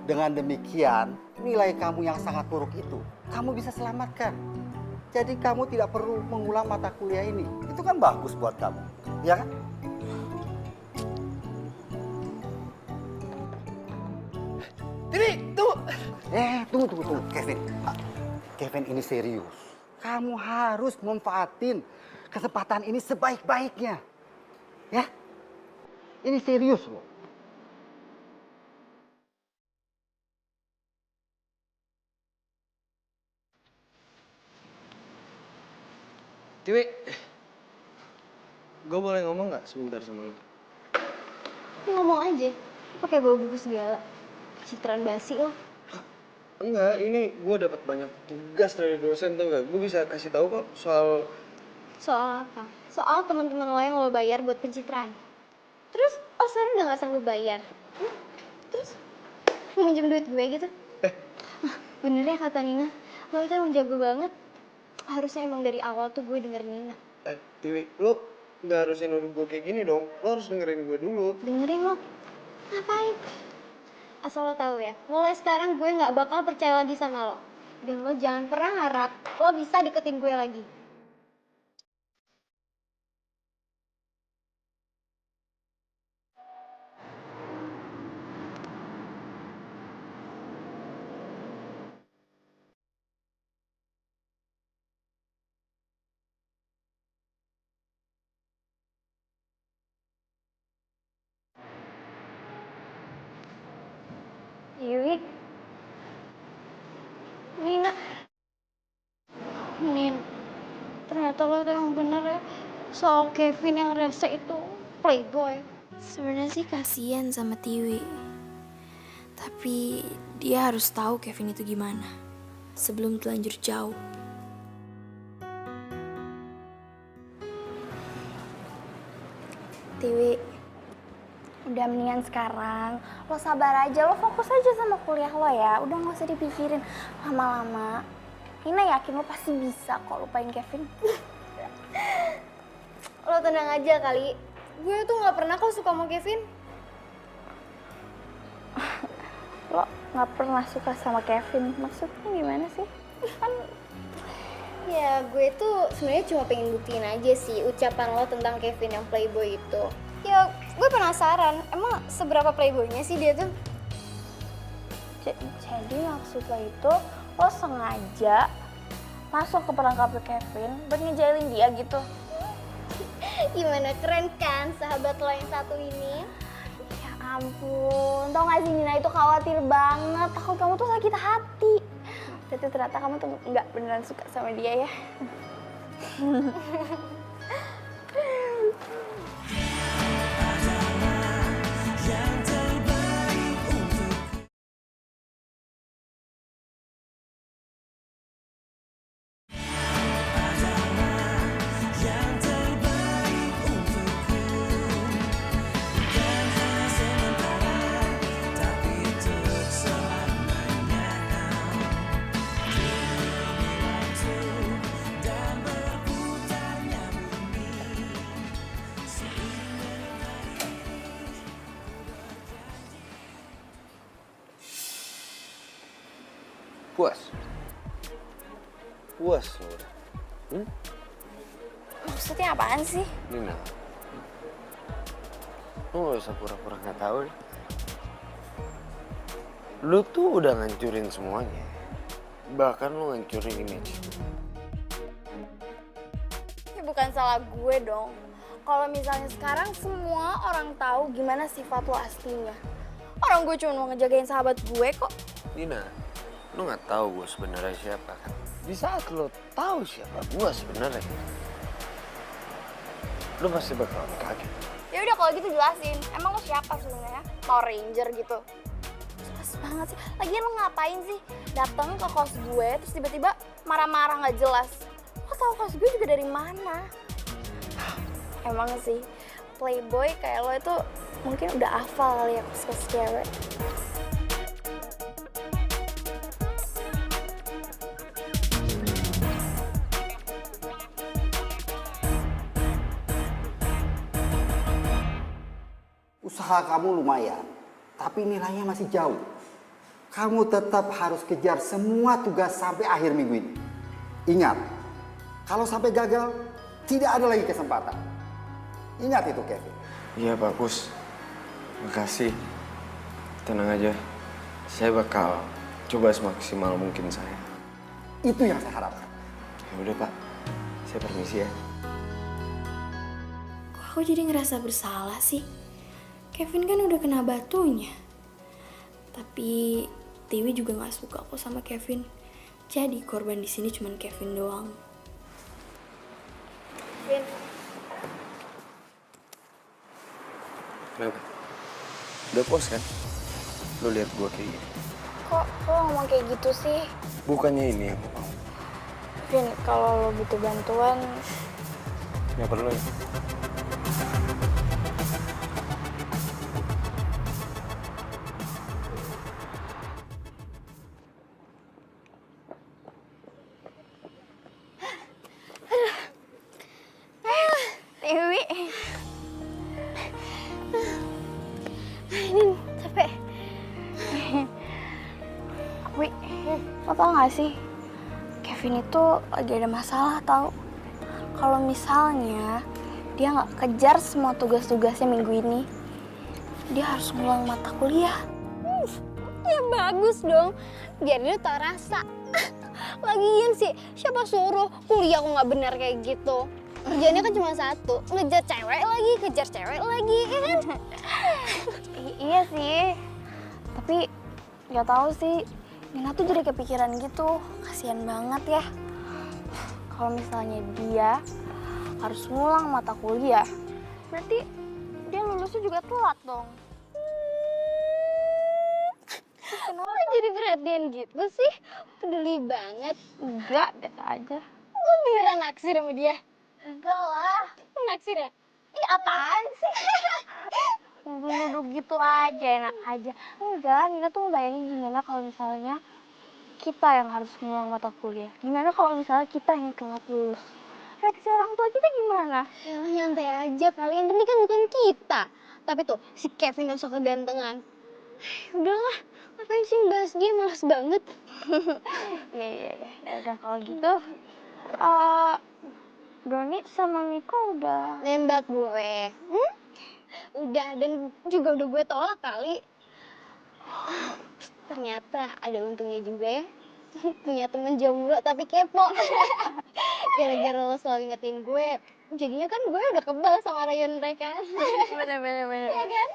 Dengan demikian, nilai kamu yang sangat buruk itu, kamu bisa selamatkan. Jadi kamu tidak perlu mengulang mata kuliah ini. Itu kan bagus buat kamu, ya kan? Ini, tunggu. Tunggu, Kevin. Kevin, ini serius. Kamu harus manfaatin kesempatan ini sebaik-baiknya. Ya? Ini serius loh. Tiwi, gue boleh ngomong nggak sebentar sama lo? Ngomong aja, pakai bawa buku segala. Citraan basi lo. Enggak, ini gue dapat banyak tugas dari dosen tuh gak? Gue bisa kasih tahu kok soal... Soal apa? Soal teman-teman lo yang lo bayar buat pencitraan. Terus, oh sekarang udah gak sanggup bayar. Terus, mau minjem duit gue gitu? Bener ya kata Nina, lo itu emang jago banget. Harusnya emang dari awal tuh gue dengerin Nina. Tiwi, lo gak harusnya nuduh gue kayak gini dong. Lo harus dengerin gue dulu. Dengerin lo? Ngapain? Asal lo tahu ya, mulai sekarang gue gak bakal percaya lagi sama lo. Dan lo jangan pernah harap lo bisa deketin gue lagi. Yui, Nina, ternyata lo tuh yang bener ya soal Kevin yang rese itu playboy. Sebenarnya sih kasihan sama Tiwi. Tapi dia harus tahu Kevin itu gimana sebelum terlanjur jauh. Tiwi, Udah mendingan sekarang lo sabar aja, lo fokus aja sama kuliah lo ya. Udah gak usah dipikirin lama-lama. Nina yakin lo pasti bisa kok lupain Kevin. Lo tenang aja kali. Gue tuh gak pernah kok suka sama Kevin. Lo gak pernah suka sama Kevin? Maksudnya gimana sih? Kan Ya gue tuh sebenarnya cuma pengen buktiin aja sih ucapan lo tentang Kevin yang playboy itu. Ya gue penasaran, emang seberapa playboynya sih dia tuh? jadi maksud lo itu lo sengaja masuk ke perangkap Kevin buat ngejailin dia gitu? Gimana, keren kan sahabat lo yang satu ini? Ya ampun, tau gak sih Nina itu khawatir banget, takut kamu tuh sakit hati. Berarti ternyata kamu tuh nggak beneran suka sama dia ya? Puas? Puas lo udah? Maksudnya apaan sih? Nina, lo gak usah pura-pura gak tahu deh. Lu tuh udah ngancurin semuanya. Bahkan lu ngancurin image. Ya bukan salah gue dong. Kalau misalnya sekarang semua orang tahu gimana sifat lo aslinya. Orang gue cuma mau ngejagain sahabat gue kok. Nina, lu nggak tahu gue sebenarnya siapa kan? Di saat lo tahu siapa gue sebenarnya, lu pasti bakal kaget. Ya udah kalau gitu jelasin. Emang lo siapa sebenarnya? Power Ranger gitu? Jelas banget sih. Lagian lo ngapain sih datang ke kos gue terus tiba-tiba marah-marah nggak jelas? Lo tahu kos gue juga dari mana? Emang sih playboy kayak lo itu mungkin udah hafal kali ya kos-kos cewek. Usaha kamu lumayan, tapi nilainya masih jauh. Kamu tetap harus kejar semua tugas sampai akhir minggu ini. Ingat, kalau sampai gagal, tidak ada lagi kesempatan. Ingat itu, Kevin. Iya, Pak Pus. Makasih. Tenang aja. Saya bakal coba semaksimal mungkin saya. Itu yang saya harapkan. Ya udah, Pak. Saya permisi ya. Kok aku jadi ngerasa bersalah sih? Kevin kan udah kena batunya. Tapi Dewi juga gak suka kok sama Kevin. Jadi korban di sini cuma Kevin doang. Vin, Kenapa? Udah puas kan? Lo lihat gua kayak gini. Kok lo ngomong kayak gitu sih? Bukannya ini yang mau. Vin, kalau lo butuh bantuan, Nggak perlu ya. Dewi. Ini capek. Wi, lo tau gak sih? Kevin itu lagi ada masalah tau. Kalau misalnya dia nggak kejar semua tugas-tugasnya minggu ini, dia harus ngulang mata kuliah. ya bagus dong. Biar dia tau rasa. Lagian sih, siapa suruh kuliah kok nggak benar kayak gitu? Kerjanya kan cuma satu, ngejar cewek lagi, kejar cewek lagi, ya kan? Iya sih, tapi nggak tahu sih. Nina tuh jadi kepikiran gitu, kasihan banget ya. Kalau misalnya dia harus ngulang mata kuliah, berarti dia lulusnya juga telat dong. Kenapa jadi perhatian gitu sih? Peduli banget. Enggak, biasa aja. Lo beneran naksir sama dia? Enggak lah. Naksir ya? Ih, apaan sih? Nuduh gitu aja, enak aja. Enggak, Nina tuh bayangin gimana kalau misalnya kita yang harus ngulang mata kuliah. Gimana kalau misalnya kita yang telat lulus? Reaksi orang tua kita gimana? Ya nyantai aja kali, yang penting kan bukan kita. Tapi tuh, si Kevin gak usah kegantengan. Udahlah, ngapain sih bahas dia, malas banget. Iya. Udah kalau gitu, Doni sama Miko udah nembak gue. Udah, dan juga udah gue tolak kali. Ternyata ada untungnya juga ya. Punya temen jomblo tapi kepo. Gara-gara lo selalu ingetin gue, jadinya kan gue udah kebal sama rayon mereka. Bener. Iya kan?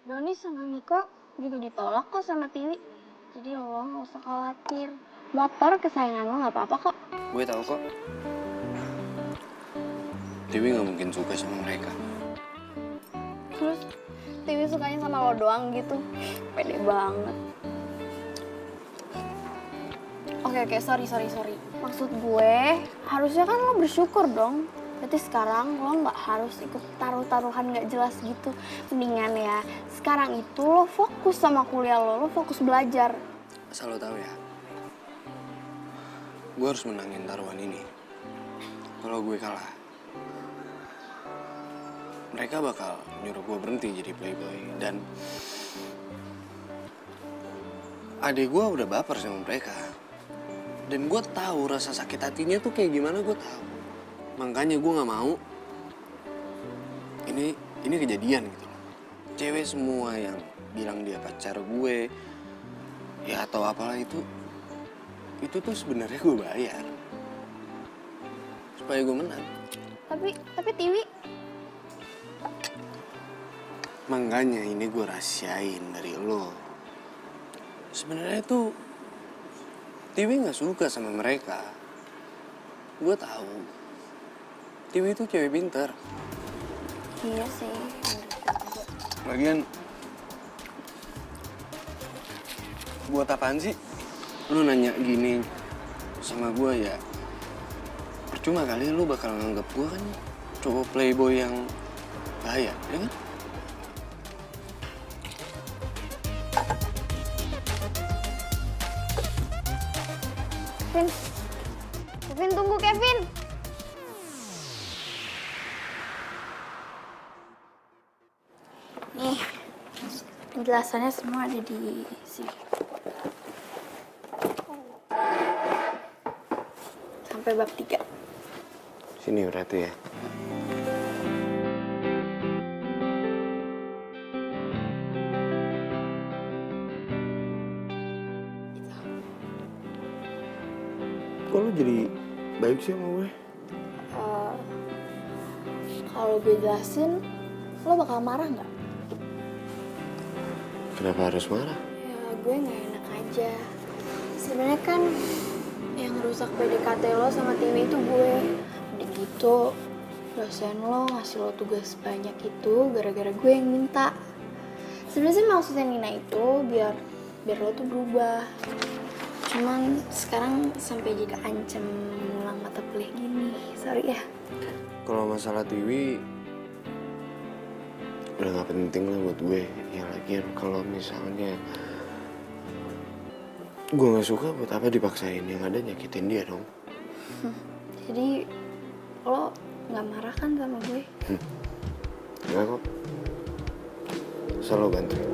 Doni sama Miko juga ditolak kok sama Tiwi. Jadi lo gak usah khawatir. Motor kesayangan lo gak apa-apa kok. Gue tahu kok. Tiwi nggak mungkin suka sama mereka. Terus Tiwi sukanya sama lo doang gitu. Pede banget. Oke, sorry. Maksud gue, harusnya kan lo bersyukur dong. Berarti sekarang lo nggak harus ikut taruhan nggak jelas gitu. Mendingan ya, sekarang itu lo fokus sama kuliah lo fokus belajar. Asal lo tahu ya, gue harus menangin taruhan ini. Kalau gue kalah, mereka bakal nyuruh gue berhenti jadi playboy. Dan adik gue udah baper sama mereka. Dan gue tahu rasa sakit hatinya tuh kayak gimana, gue tahu. Makanya gue nggak mau ini kejadian gitu loh. Cewek semua yang bilang dia pacar gue, ya atau apalah itu tuh sebenarnya gue bayar supaya gue menang. Tapi Tiwi. Makanya ini gue rahasiain dari lo. Sebenarnya tuh Tiwi nggak suka sama mereka. Gue tahu. Tiwi itu cewek pintar. Iya sih. Lagian, buat apaan sih lu nanya gini sama gue ya? Percuma kali lu bakal nganggap gue kan cowok playboy yang bahaya, ya kan? Kevin, tunggu Kevin. Nih, penjelasannya semua ada di sini. Sampai bab 3. Sini berarti ya. Kok lu jadi baik sih sama gue? Kalau gue jelasin, lo bakal marah nggak? Kenapa harus marah? Ya gue nggak enak aja. Sebenarnya kan yang rusak PDKT lo sama Tiwi itu gue. Udah gitu, dosen lo ngasih lo tugas banyak itu gara-gara gue yang minta. Sebenarnya sih maksudnya Nina itu biar lo tuh berubah. Cuman sekarang sampai jadi ancam ngulang mata kuliah gini. Sorry ya. Kalau masalah Tiwi udah gak penting lah buat gue. Ya lagian kalau misalnya gue gak suka, buat apa dipaksain? Yang ada nyakitin dia dong. Jadi lo gak marah kan sama gue? Enggak kok. Selalu bantuin.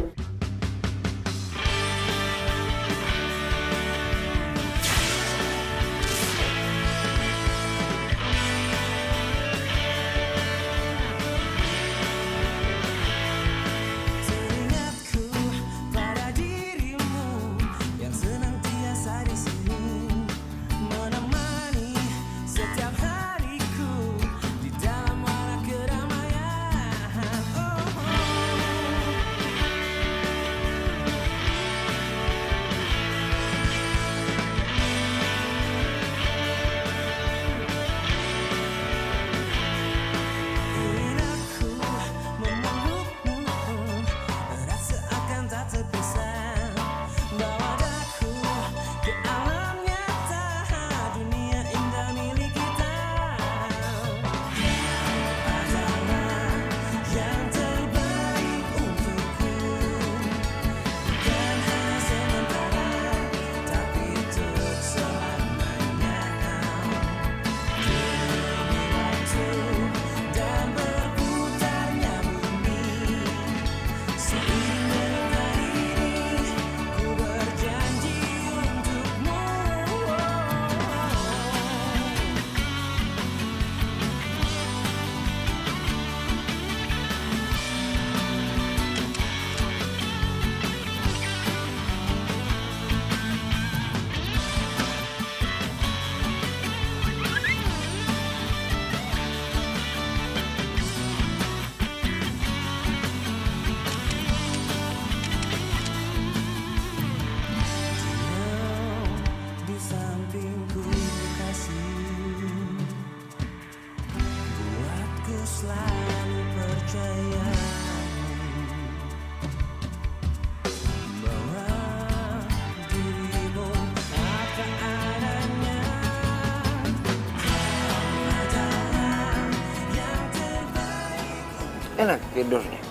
tidur nih.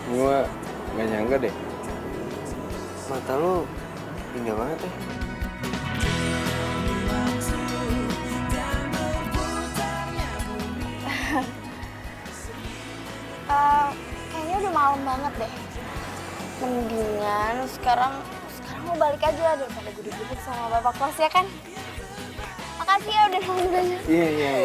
Gua nggak nyangka deh. Mata lo indah banget ya. Kayaknya udah malam banget deh. Mendingan sekarang lo balik aja daripada gue dibut sama bapak kelas ya kan? Makasih ya udah nemenin banyak. Iya.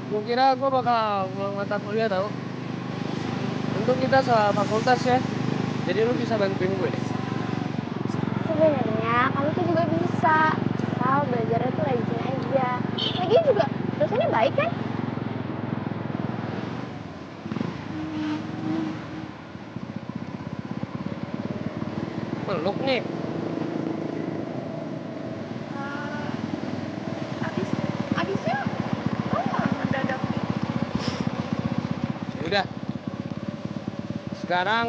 Gue kira gue bakal ngulang mata kuliah tau. Untung kita salah fakultas ya. Jadi lu bisa bantuin gue deh. Sebenarnya kamu tuh juga bisa. Asal belajarnya tuh rajin aja. Lagian juga dosennya baik kan? Meluk nih. Abisnya kamu mendadak. Udah. Sekarang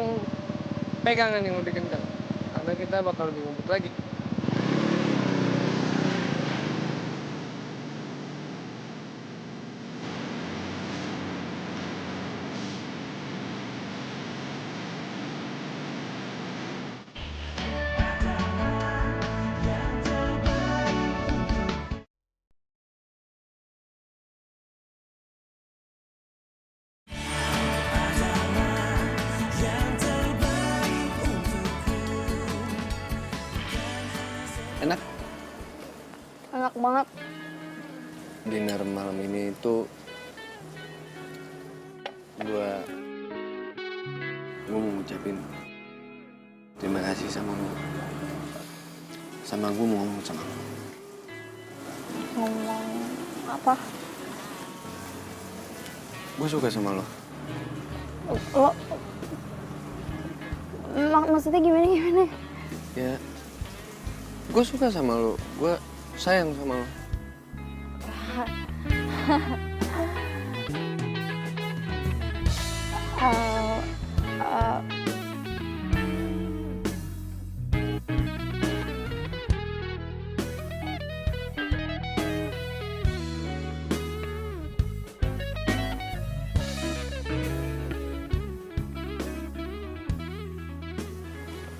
pegangan yang lebih kencang. Karena kita bakal lebih ngumpet lagi. Enak. Enak banget. Dinner malam ini tuh gua mau ngucapin terima kasih sama lu. Sama gua mau ngomong sama lu. Ngomong apa? Gua suka sama lo. Maksudnya gimana? Ya, gue suka sama lo. Gue sayang sama lo.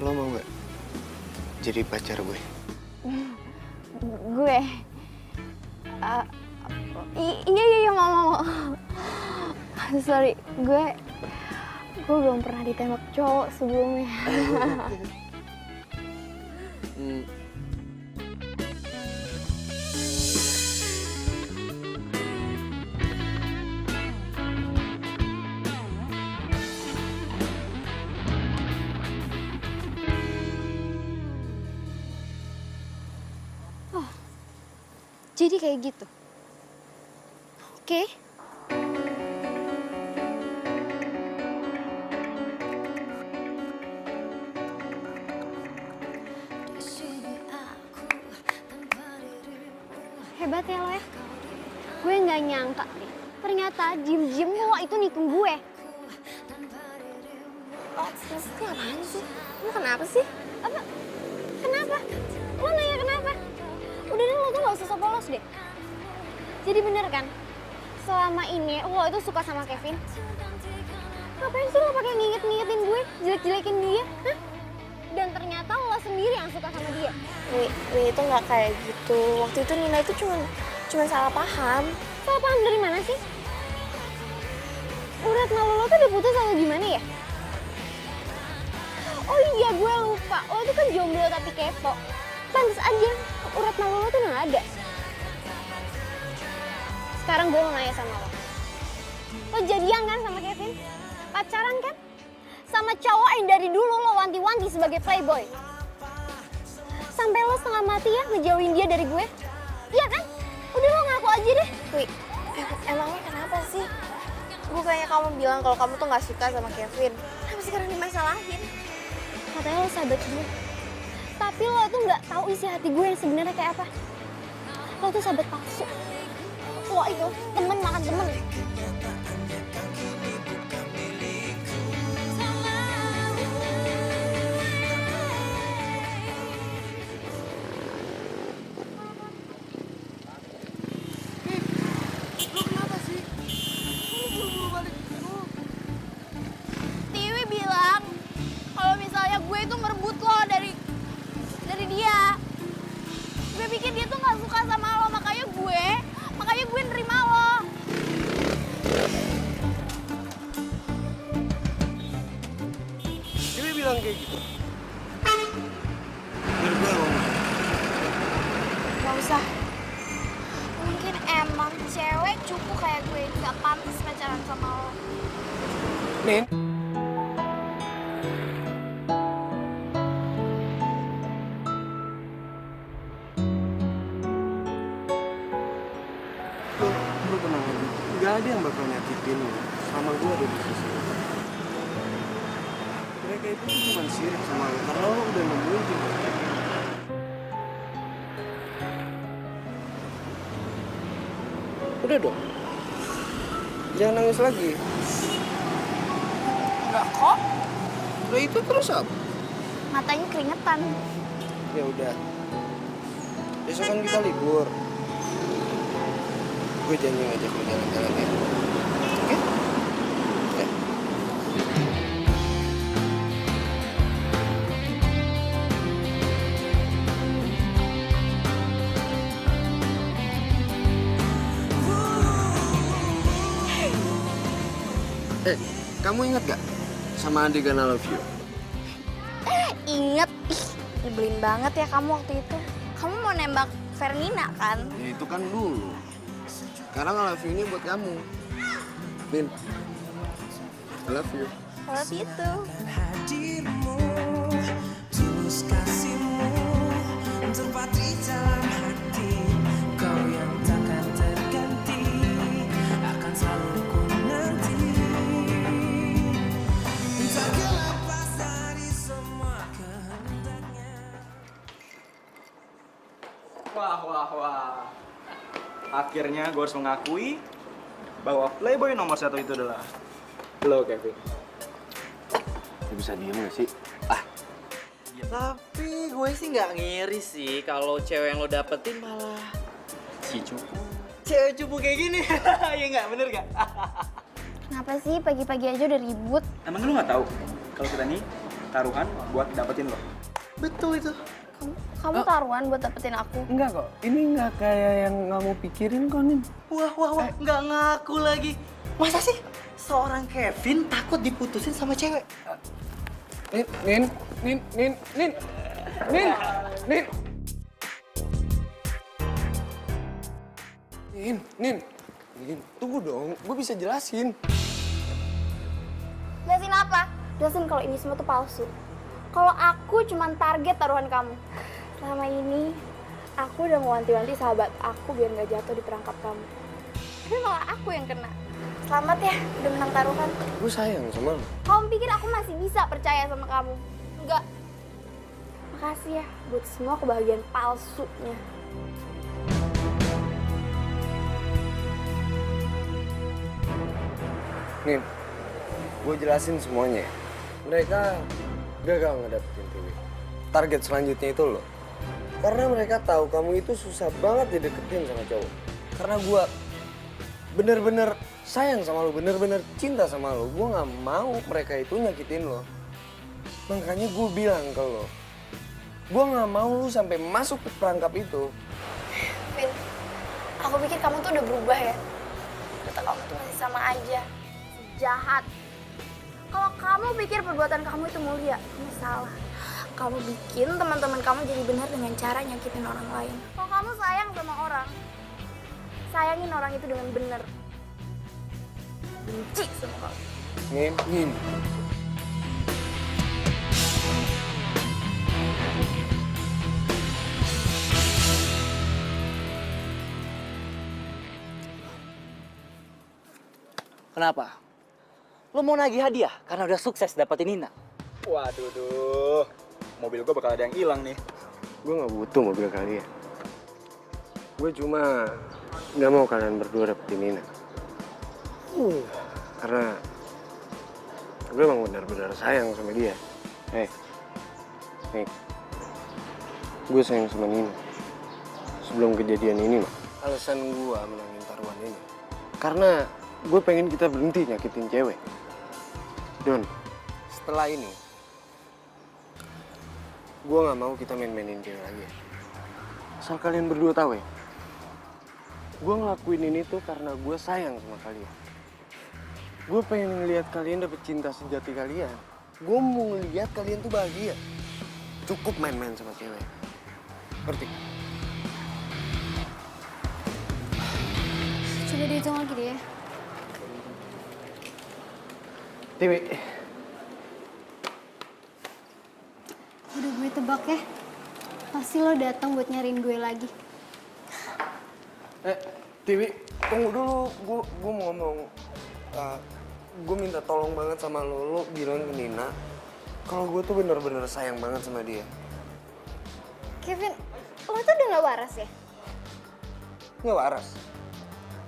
Lo mau gak jadi pacar gue? Gue? Iya mau. Sorry, gue belum pernah ditembak cowok sebelumnya. Jadi kayak gitu. Oke. Hebat ya lo ya. Gue nggak nyangka nih. Ternyata Jim lo itu nikung gue. Maksudnya apaan sih? Lo kenapa sih? Apa? Kenapa? Lo nanya kenapa? Udah deh, lo tuh gak usah sok polos deh. Jadi bener kan? Selama ini lo itu suka sama Kevin? Ngapain sih lo pakai nginget-ngingetin gue? Jelek-jelekin dia? Hah? Dan ternyata lo sendiri yang suka sama dia. Wi itu nggak kayak gitu. Waktu itu Nina itu cuma salah paham. Salah paham dari mana sih? Urat malu lo tuh udah putus atau gimana ya? Oh iya, gue lupa. Lo tuh kan jomblo tapi kepo. Pantes aja urat malu lo tuh nggak ada. Sekarang gue mau nanya sama lo. Lo jadian kan sama Kevin? Pacaran kan? Sama cowok yang dari dulu lo wanti-wanti sebagai playboy. Sampai lo setengah mati ya ngejauhin dia dari gue. Iya kan? Udah lo ngaku aja deh. Wih, emangnya kenapa sih? Bukannya kamu bilang kalau kamu tuh nggak suka sama Kevin. Kenapa sekarang dimasalahin? Katanya lo sahabat gue. Tapi lo tuh nggak tahu isi hati gue yang sebenarnya kayak apa. Lo tuh sahabat palsu. Lo itu temen makan temen. Tiwi bilang kalau misalnya gue itu merebut lo dari dia. Gue pikir dia tuh nggak suka sama lo, makanya gue nerima lo. Dia bilang kayak gitu. Biar gue lo. Gak usah. Mungkin emang cewek cupu kayak gue nggak pantas pacaran sama lo. Nin. Lu tenang aja. Gak ada yang bakal nyakitin lu sama gue ada di sisi lu. Mereka itu cuma sirik sama lu karena lu udah nemuin juga. Udah dong. Jangan nangis lagi. Enggak kok. Udah itu terus apa? Matanya keringetan. Ya udah. Besok kan kita libur. Gue janji ngajak lu jalan-jalan ya. Oke? Oke. Kamu ingat gak sama adegan I Love You? Ingat, nyebelin banget ya kamu waktu itu. Kamu mau nembak Fernina kan? Ya itu kan dulu. Sekarang I Love You ini buat kamu. Min, I love you. Kalau itu. Hadirmu, tulus kasihmu, tempat di dalam hati. Kau yang takkan terganti, akan selalu ku nanti. Tak lepas dari semua kehendaknya. Wah. Akhirnya gue harus mengakui bahwa playboy nomor 1 itu adalah lo, Kevin. Lu bisa diem gak sih? Tapi gue sih nggak ngiri sih kalau cewek yang lo dapetin malah Si cupu. cewek cupu kayak gini. Ya nggak, bener nggak? Kenapa sih pagi-pagi aja udah ribut? Emang lu nggak tahu kalau kita nih taruhan buat dapetin lo? Betul itu. Kamu taruhan buat dapetin aku? Enggak kok. Ini nggak kayak yang kamu pikirin kok, Nin. Wah, nggak ngaku lagi. Masa sih seorang Kevin takut diputusin sama cewek? Nin. Nin, tunggu dong. Gue bisa jelasin. Jelasin apa? Jelasin kalau ini semua tuh palsu. Kalau aku cuman target taruhan kamu. Selama ini, aku udah mewanti-wanti sahabat aku biar nggak jatuh di perangkap kamu. Tapi malah aku yang kena. Selamat ya, udah menang taruhan. Gue sayang sama lo. Kamu pikir aku masih bisa percaya sama kamu? Enggak. Makasih ya buat semua kebahagiaan palsunya. Nin, gue jelasin semuanya. Mereka gagal ngedapetin Tiwi. Target selanjutnya itu lo. Karena mereka tahu kamu itu susah banget dideketin sama cowok. Karena gue bener-bener sayang sama lo, bener-bener cinta sama lo. Gue gak mau mereka itu nyakitin lo. Makanya gue bilang ke lo, gue gak mau lo sampai masuk ke perangkap itu. Vin, aku pikir kamu tuh udah berubah ya. Ternyata kamu tuh masih sama aja. Jahat. Kalau kamu pikir perbuatan kamu itu mulia, kamu salah. Kamu bikin teman-teman kamu jadi benar dengan cara nyakitin orang lain. Kalau kamu sayang sama orang, sayangin orang itu dengan bener. Benci sama kamu. Ngin. Kenapa? Lo mau nagih hadiah karena udah sukses dapetin Nina? Waduh, mobil gue bakal ada yang hilang nih. Gue gak butuh mobil kalian. Gue cuma gak mau kalian berdua dapetin Nina. Karena gue emang benar-benar sayang sama dia. Nih, gue sayang sama Nina. Sebelum kejadian ini, mah. Alasan gue menangin taruhan ini karena gue pengen kita berhenti nyakitin cewek. Don, setelah ini gue gak mau kita main-mainin cewek lagi. Asal kalian berdua tahu ya, gue ngelakuin ini tuh karena gue sayang sama kalian. Gue pengen ngeliat kalian dapet cinta sejati kalian. Gue mau ngeliat kalian tuh bahagia. Cukup main-main sama cewek. Ngerti? Coba dihitung lagi deh ya. Tiwi. Udah gue tebak ya. Pasti lo datang buat nyariin gue lagi. Tiwi, tunggu dulu. Gue mau ngomong. Gue minta tolong banget sama lo bilang ke Nina kalau gue tuh bener-bener sayang banget sama dia. Kevin, lo tuh udah gak waras ya? Nggak waras.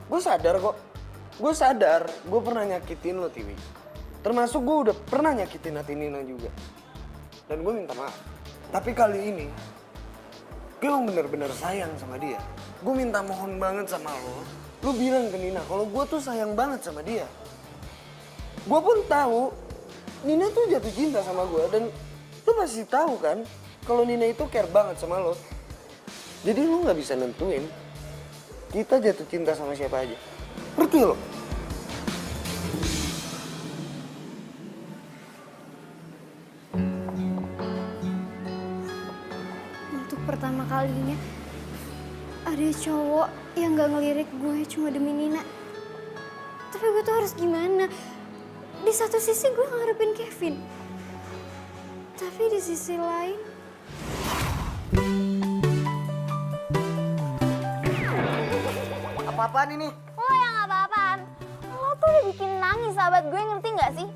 Gue sadar kok. Gue sadar gue pernah nyakitin lo, Tiwi. Termasuk gue udah pernah nyakitin hati Nina juga. Dan gue minta maaf. Tapi kali ini, gue emang bener-bener sayang sama dia. Gue minta mohon banget sama lo bilang ke Nina kalau gue tuh sayang banget sama dia. Gue pun tahu Nina tuh jatuh cinta sama gue. Dan lo pasti tahu kan kalau Nina itu care banget sama lo. Jadi lo gak bisa nentuin kita jatuh cinta sama siapa aja. Ngerti lo? Untuk pertama kalinya ada cowok yang gak ngelirik gue cuma demi Nina. Tapi gue tuh harus gimana? Di satu sisi gue ngarepin Kevin. Tapi di sisi lain... Apa-apaan ini? Lo yang apa-apaan? Lo tuh udah bikin nangis sahabat gue, ngerti gak sih?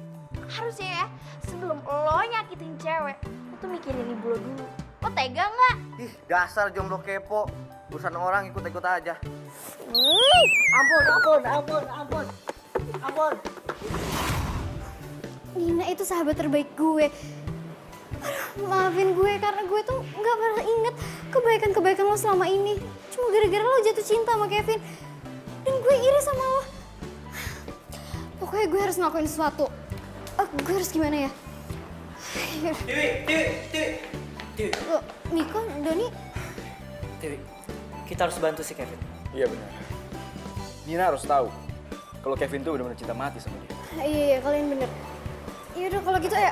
Harusnya ya, sebelum lo nyakitin cewek, lo tuh mikirin ibu lo dulu. Lo tega gak? Ih, dasar jomblo kepo. Urusan orang ikut-ikut aja. Ampun. Nina itu sahabat terbaik gue. Aduh, maafin gue karena gue tuh gak pernah inget kebaikan-kebaikan lo selama ini. Cuma gara-gara lo jatuh cinta sama Kevin. Dan gue iri sama lo. Pokoknya gue harus ngelakuin sesuatu. Gue harus gimana ya? Tiwi. Loh, Miko, Doni. Tiwi, kita harus bantu si Kevin. Iya benar. Nina harus tahu kalau Kevin tuh benar-benar cinta mati sama dia. Iya, kalian bener. Yaudah kalau gitu ya.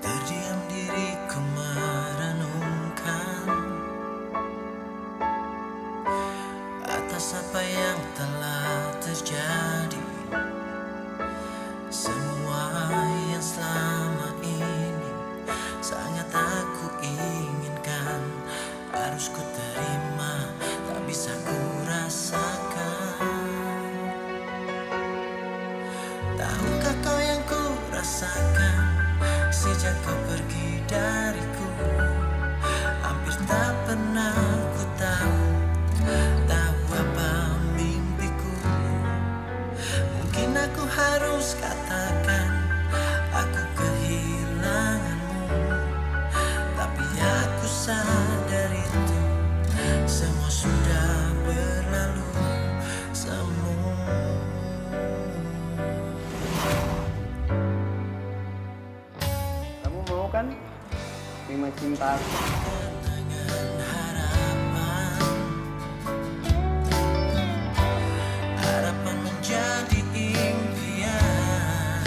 Terdiam diriku merenungkan atas apa yang telah terjadi. Semua yang selama ini sangat aku inginkan, harus ku terima, tak bisa ku rasakan. Tahukah kau yang ku rasakan sejak kau pergi dariku? Hampir tak pernah ku tahu apa mimpiku. Mungkin aku harus katakan aku kehilanganmu, tapi aku Tar. Harapan menjadi impian.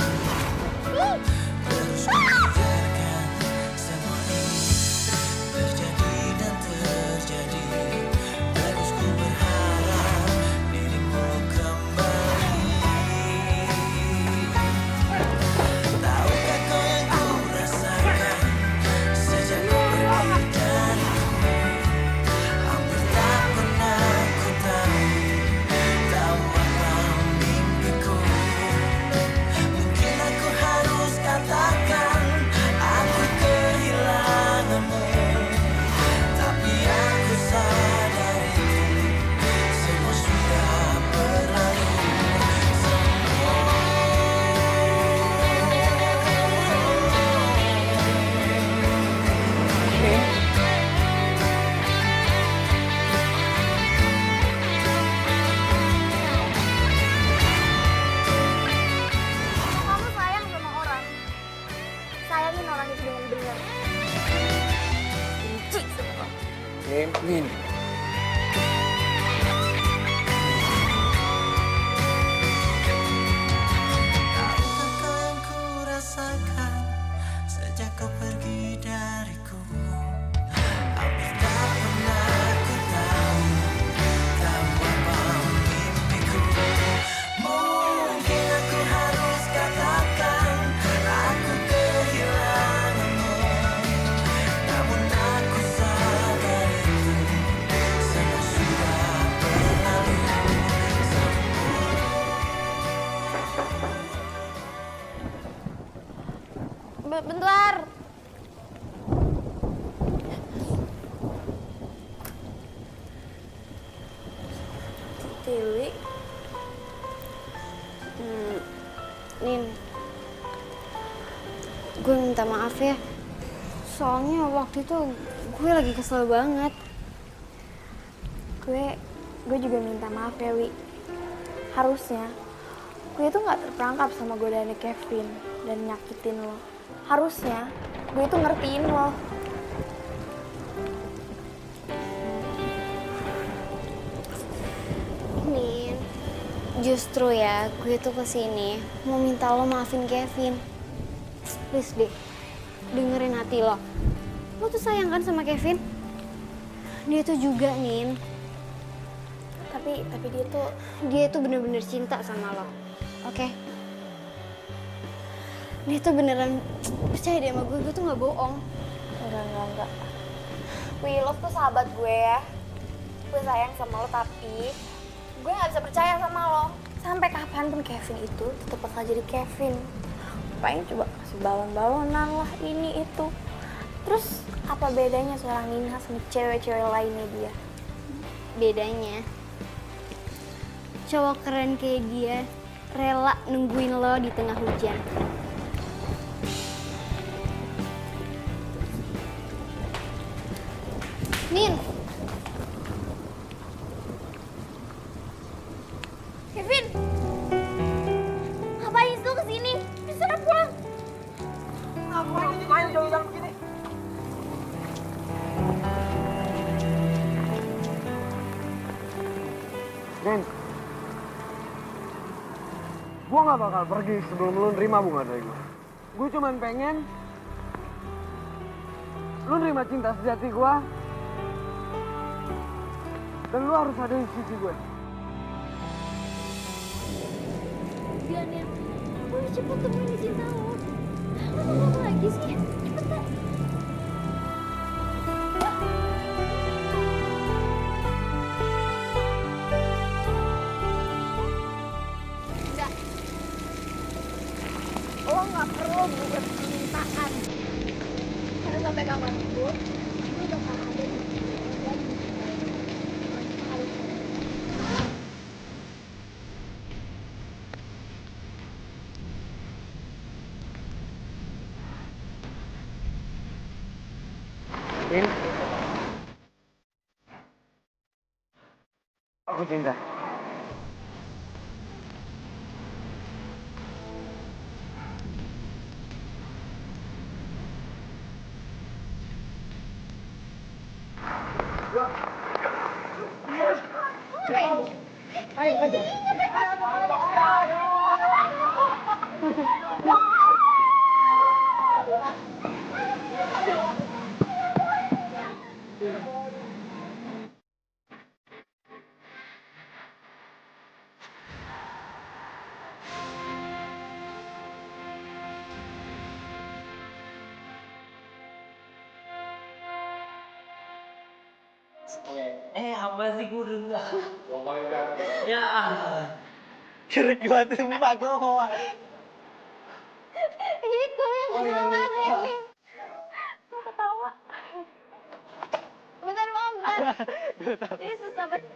Terus biarkan semua ini terjadi dan terjadi. Terus ku berharap dirimu kembali. Tahukah kau yang ku rasakan sejak kau pergi dariku? Hampir tak pernah ku tahu apa mimpiku. Mungkin aku harus katakan aku kehilanganmu, tapi aku sadar itu semua sudah berlalu. Kamu sayang sama orang, sayangin orang itu dengan benar. Benci sama kamu. Min. Tahukah kau yang ku rasakan sejak kau pergi dariku? Hampir tak pernah ku tahu apa mimpiku. Mungkin aku harus katakan aku kehilanganmu, namun aku sadar itu semua sudah berlalu. Bentar. Dewi. Nin. Gue minta maaf ya. Soalnya waktu itu gue lagi kesel banget. Gue juga minta maaf ya, Wi. Harusnya gue itu nggak terperangkap sama godaannya Kevin dan nyakitin lo. Harusnya gue itu ngertiin lo. Nin, justru ya gue tuh kesini mau minta lo maafin Kevin. Please deh, dengerin hati lo. Lo tuh sayang kan sama Kevin? Dia tuh juga, Nin. Tapi dia tuh bener-bener cinta sama lo, oke? Dia tuh beneran percaya deh sama gue tuh nggak bohong. Enggak. We love tuh sahabat gue ya. Gue sayang sama lo, tapi gue nggak bisa percaya sama lo. Sampai kapanpun Kevin itu tetap bakal jadi Kevin. Paling coba kasih balon-balonan lah, ini itu. Terus apa bedanya seorang Nina sama cewek-cewek lainnya dia? Bedanya, cowok keren kayak dia rela nungguin lo di tengah hujan. Nin! Kevin! Ngapain sih lo kesini? Bisa pulang! Ngapain jauh-jauh begini? Nin. Gue gak bakal pergi sebelum lu nerima bunga dari gue. Gue cuman pengen lu nerima cinta sejati gue. Dan lu harus ada di sisi gue. Iya, Nin. Gue cepet temuin cinta lo. Lo mau apa lagi sih? Cepetan. Enggak. Lo nggak perlu buat permintaan. Karena sampai kapanpun, lo bakal ada di sini lagi. Nin. Aku cinta. Apa sih gue udah ya, keren banget sumpah gue mau. Itu yang kemarin. Mau ketawa. Bentar, Mam, bentar. Ini susah banget.